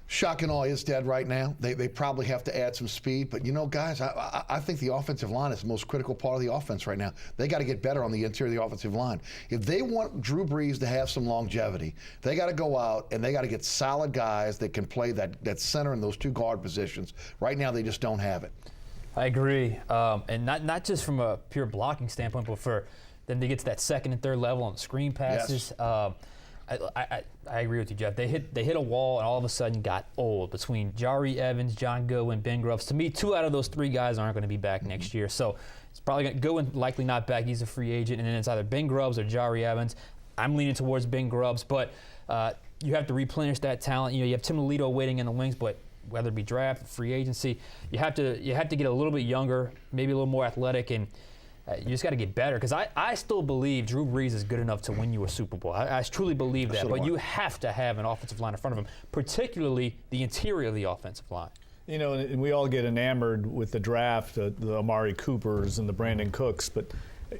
Shock and awe is dead right now. They probably have to add some speed. But, guys, I think the offensive line is the most critical part of the offense right now. They got to get better on the interior of the offensive line. If they want Drew Brees to have some longevity, they got to go out and they got to get solid guys that can play that center and those two guard positions. Right now, they just don't have it. I agree. And not just from a pure blocking standpoint, but for them to get to that second and third level on screen passes. Yes. I agree with you, Jeff. They hit a wall, and all of a sudden got old between Jari Evans, John Goodwin, Ben Grubbs. To me, 2 out of those 3 guys aren't going to be back next year. So it's probably Goodwin likely not back. He's a free agent, and then it's either Ben Grubbs or Jari Evans. I'm leaning towards Ben Grubbs, but you have to replenish that talent. You have Tim Alito waiting in the wings, but whether it be draft, free agency, you have to get a little bit younger, maybe a little more athletic, and you just got to get better, because I still believe Drew Brees is good enough to win you a Super Bowl. I truly believe that. But you have to have an offensive line in front of him, particularly the interior of the offensive line. And we all get enamored with the draft, the Amari Coopers and the Brandon Cooks, but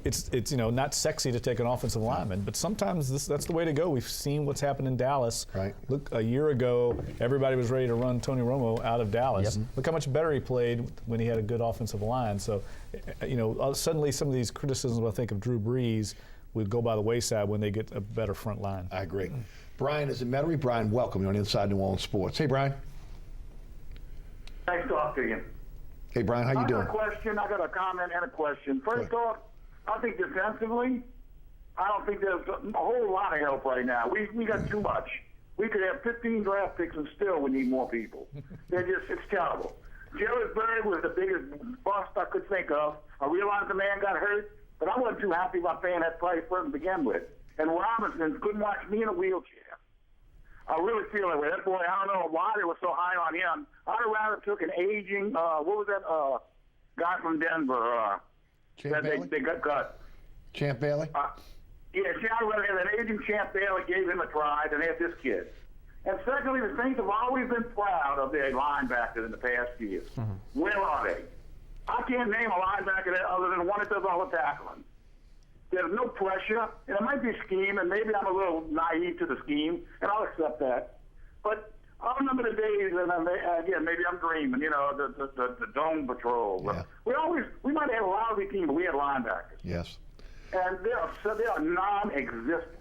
it's not sexy to take an offensive lineman, but sometimes that's the way to go. We've seen what's happened in Dallas. Right. Look, a year ago, everybody was ready to run Tony Romo out of Dallas. Yep. Look how much better he played when he had a good offensive line. So, suddenly some of these criticisms I think of Drew Brees would go by the wayside when they get a better front line. I agree. Brian is in Metairie. Brian, welcome. You're on Inside New Orleans Sports. Hey, Brian. Nice to talk to you. Hey, Brian, how you doing? I got a question, I got a comment, and a question. First off, I think defensively, I don't think there's a whole lot of help right now. We got too much. We could have 15 draft picks and still we need more people. It's terrible. Jarrisburg was the biggest bust I could think of. I realized the man got hurt, but I wasn't too happy about paying that price for him to begin with. And Robinson couldn't watch me in a wheelchair. I really feel that way. That boy, I don't know why they were so high on him. I'd have rather took an aging, what was that guy from Denver? They got cut. Champ Bailey? Yeah, I'd rather have an aging Champ Bailey gave him a try than have this kid. And secondly, the Saints have always been proud of their linebackers in the past years. Where are they? I can't name a linebacker other than one that does all the tackling. There's no pressure, and it might be scheme, and maybe I'm a little naive to the scheme, and I'll accept that. But I remember the days, and again, maybe I'm dreaming, the dome patrol. Yeah. We might have had a lousy team, but we had linebackers. Yes. And they are non-existent.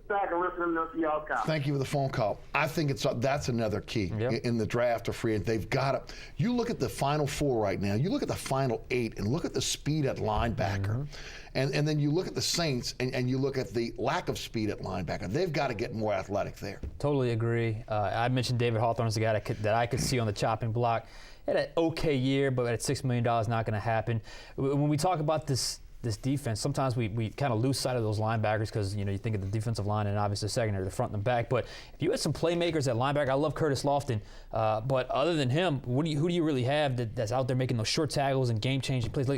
Back and listen to y'all comments. Thank you for the phone call. I think that's another key in the draft of free agent. They've got to. You look at the final 4 right now. You look at the final 8 and look at the speed at linebacker, and then you look at the Saints and you look at the lack of speed at linebacker. They've got to get more athletic there. Totally agree. I mentioned David Hawthorne as a guy that I could see on the chopping block. He had an okay year, but at $6 million, not going to happen. When we talk about this defense, sometimes we kind of lose sight of those linebackers because you think of the defensive line and obviously the secondary, the front and the back. But if you had some playmakers at linebacker, I love Curtis Lofton, but other than him, who do you really have that's out there making those short tackles and game-changing plays?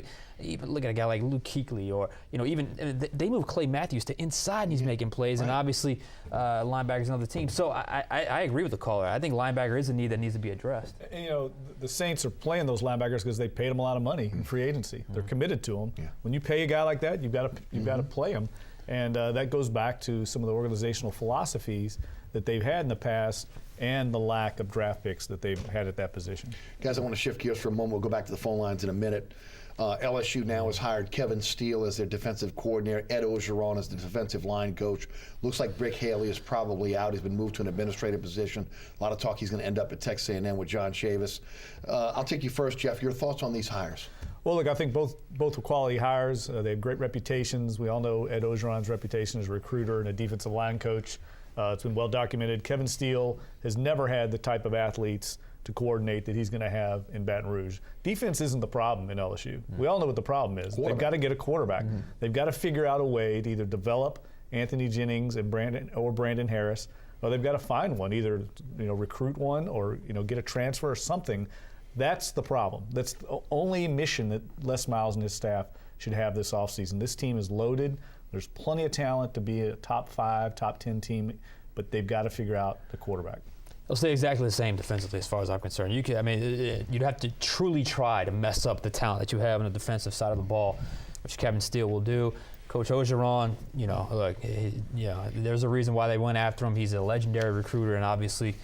Even look at a guy like Luke Kuechly, or even they moved Clay Matthews to inside and he's making plays, and obviously linebackers another team. So I agree with the caller. I think linebacker is a need that needs to be addressed. And, the Saints are playing those linebackers because they paid them a lot of money in free agency. They're committed to them. Yeah. When you pay a guy like that, you've got to play him, and that goes back to some of the organizational philosophies that they've had in the past and the lack of draft picks that they've had at that position. Guys, I want to shift gears for a moment. We'll go back to the phone lines in a minute. LSU now has hired Kevin Steele as their defensive coordinator, Ed Ogeron as the defensive line coach. Looks like Brick Haley is probably out. He's been moved to an administrative position. A lot of talk he's going to end up at Texas A&M with John Chavis. I'll take you first, Jeff. Your thoughts on these hires? Well, look, I think both were quality hires. They have great reputations. We all know Ed Ogeron's reputation as a recruiter and a defensive line coach. It's been well documented. Kevin Steele has never had the type of athletes to coordinate that he's going to have in Baton Rouge. Defense isn't the problem in LSU. We all know what the problem is. They've got to get a quarterback. They've got to figure out a way to either develop Anthony Jennings and Brandon Harris, or they've got to find one, either recruit one or get a transfer or something. That's the problem. That's the only mission that Les Miles and his staff should have this offseason. This team is loaded. There's plenty of talent to be a top 5, top 10 team, but they've got to figure out the quarterback. They'll stay exactly the same defensively as far as I'm concerned. You'd have to truly try to mess up the talent that you have on the defensive side of the ball, which Kevin Steele will do. Coach Ogeron, there's a reason why they went after him. He's a legendary recruiter, and obviously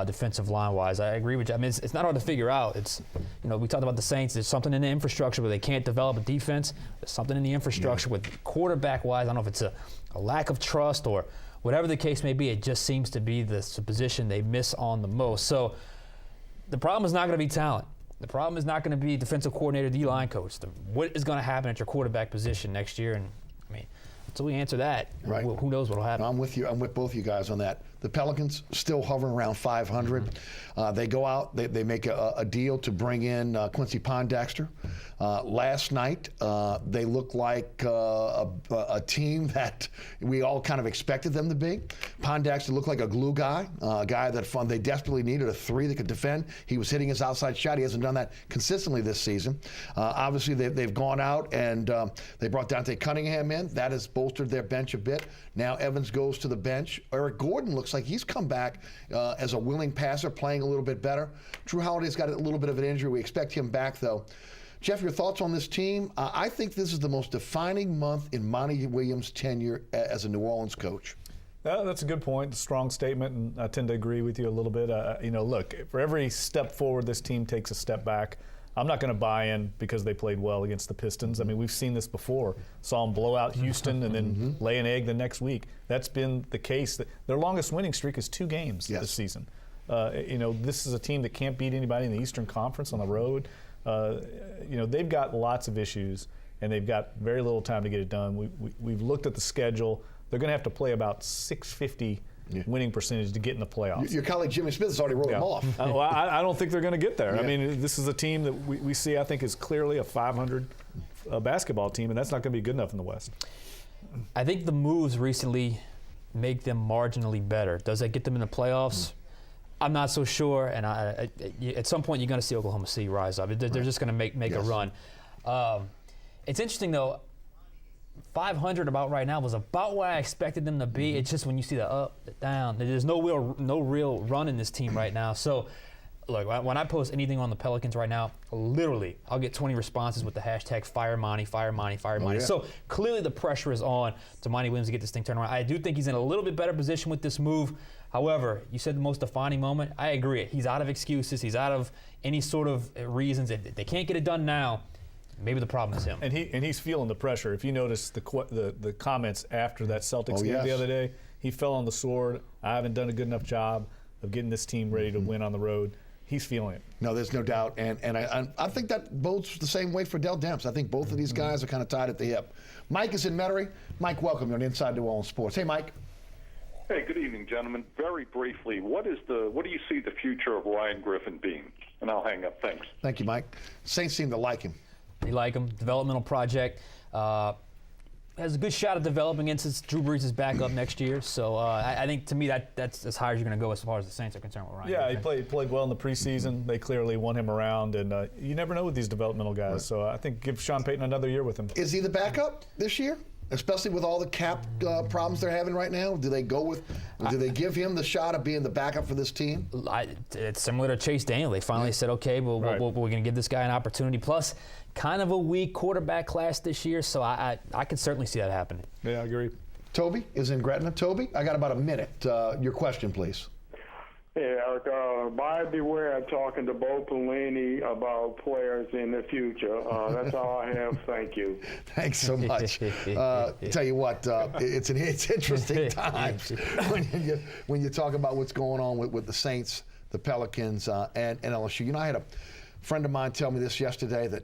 defensive line-wise, I agree with you. It's not hard to figure out. It's, we talked about the Saints. There's something in the infrastructure where they can't develop a defense. There's something in the infrastructure with quarterback-wise. I don't know if it's a lack of trust or whatever the case may be. It just seems to be the position they miss on the most. So the problem is not going to be talent. The problem is not going to be defensive coordinator, D-line coach. What is going to happen at your quarterback position next year? And until we answer that, right. Who knows what will happen? I'm with you. I'm with both you guys on that. The Pelicans still hovering around 500. They go out. They make a deal to bring in Quincy Pondexter. Last night, they look like a team that we all kind of expected them to be. Pondexter looked like a glue guy, a guy that they desperately needed, a 3 that could defend. He was hitting his outside shot. He hasn't done that consistently this season. Obviously, they've gone out and they brought Dante Cunningham in. That has bolstered their bench a bit. Now Evans goes to the bench. Eric Gordon looks like he's come back as a willing passer, playing a little bit better. Drew Holiday's got a little bit of an injury. We expect him back, though. Jeff, your thoughts on this team? I think this is the most defining month in Monty Williams' tenure as a New Orleans coach. That's a good point, a strong statement, and I tend to agree with you a little bit. Look, for every step forward, this team takes a step back. I'm not going to buy in because they played well against the Pistons. I mean, we've seen this before. Saw them blow out Houston and then lay an egg the next week. That's been the case. Their longest winning streak is 2 games this season. This is a team that can't beat anybody in the Eastern Conference on the road. They've got lots of issues, and they've got very little time to get it done. We've looked at the schedule. They're going to have to play about .650 winning percentage to get in the playoffs. Your colleague Jimmy Smith has already wrote them off. Well, I don't think they're going to get there. I mean, this is a team that we see, I think, is clearly a 500 basketball team, and that's not going to be good enough in the West. I think the moves recently make them marginally better. Does that get them in the playoffs? I'm not so sure, and at some point you're going to see Oklahoma City rise up. They're just going to make a run. It's interesting, though. 500 about right now was about where I expected them to be. It's just when you see the up, the down, there's no real run in this team right now. So, look, when I post anything on the Pelicans right now, literally, I'll get 20 responses with the hashtag Fire Monty, Fire Monty, Fire Monty. So clearly the pressure is on to Monty Williams to get this thing turned around. I do think he's in a little bit better position with this move. However, you said the most defining moment. I agree. He's out of excuses. He's out of any sort of reasons. If they can't get it done now, maybe the problem is him. And he's feeling the pressure. If you notice the comments after that Celtics game the other day, he fell on the sword. I haven't done a good enough job of getting this team ready to win on the road. He's feeling it. No, there's no doubt. And I think that bodes the same way for Dell Demps. I think both of these guys are kind of tied at the hip. Mike is in Metairie. Mike, welcome. You're on Inside New Orleans Sports. Hey, Mike. Hey, good evening, gentlemen. Very briefly, what do you see the future of Ryan Griffin being? And I'll hang up. Thanks. Thank you, Mike. Saints seem to like him. They like him. Developmental project. Has a good shot at developing in since Drew Brees is back up next year. So I think, to me, that's as high as you're going to go as far as the Saints are concerned with Ryan. Yeah, Griffin. he played well in the preseason. They clearly won him around, and you never know with these developmental guys. Right. So I think give Sean Payton another year with him. Is he the backup this year? Especially with all the cap problems they're having right now? Do they give him the shot of being the backup for this team? It's similar to Chase Daniel. They finally said, okay, we're going to give this guy an opportunity. Plus, kind of a weak quarterback class this year, so I could certainly see that happening. Yeah, I agree. Toby is in Gretna. Toby, I got about a minute. Your question, please. Yeah, buyer beware of talking to Bo Pelini about players in the future. That's all I have. Thank you. Thanks so much. Tell you what, it's interesting times when you talk about what's going on with the Saints, the Pelicans, and LSU. I had a friend of mine tell me this yesterday that,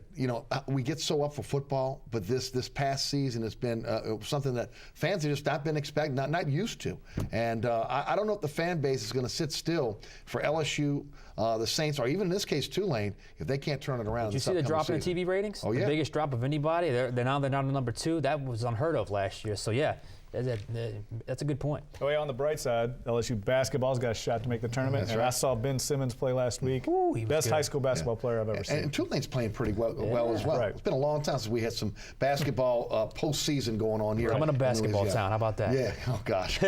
we get so up for football, but this past season has been something that fans have just not been expecting, not used to. And I don't know if the fan base is going to sit still for LSU, the Saints, or even in this case Tulane, if they can't turn it around. Did you see the drop in the TV ratings? Oh, yeah. The biggest drop of anybody. They're down to number 2. That was unheard of last year. So, yeah. That's a good point. Oh, yeah, on the bright side, LSU basketball's got a shot to make the tournament. That's and right. I saw Ben Simmons play last week. Ooh, Best high school basketball player I've ever seen. And Tulane's playing pretty well as well. Right. It's been a long time since we had some basketball postseason going on here. Coming to basketball town. How about that? Yeah. Oh, gosh.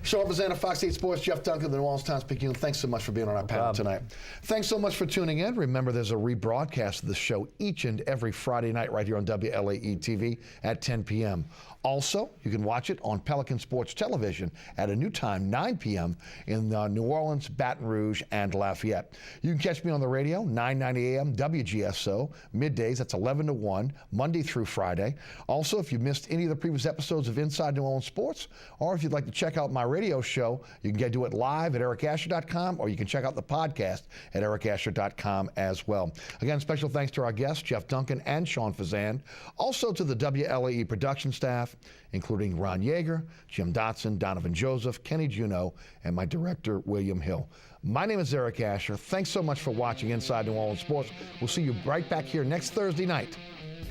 Sean Fazende, Fox 8 Sports, Jeff Duncan, the New Orleans Times-Picayune. Thanks so much for being on our panel tonight. Thanks so much for tuning in. Remember, there's a rebroadcast of the show each and every Friday night right here on WLAE TV at 10 p.m. Also, you can watch it on Pelican Sports Television at a new time, 9 p.m. in New Orleans, Baton Rouge, and Lafayette. You can catch me on the radio, 9:90 a.m. WGSO, middays, that's 11 to 1, Monday through Friday. Also, if you missed any of the previous episodes of Inside New Orleans Sports, or if you'd like to check out my radio show, you can do it live at ericasher.com, or you can check out the podcast at ericasher.com as well. Again, special thanks to our guests, Jeff Duncan and Sean Fazende. Also to the WLAE production staff, including Ron Yeager, Jim Dotson, Donovan Joseph, Kenny Juneau, and my director, William Hill. My name is Eric Asher. Thanks so much for watching Inside New Orleans Sports. We'll see you right back here next Thursday night.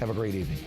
Have a great evening.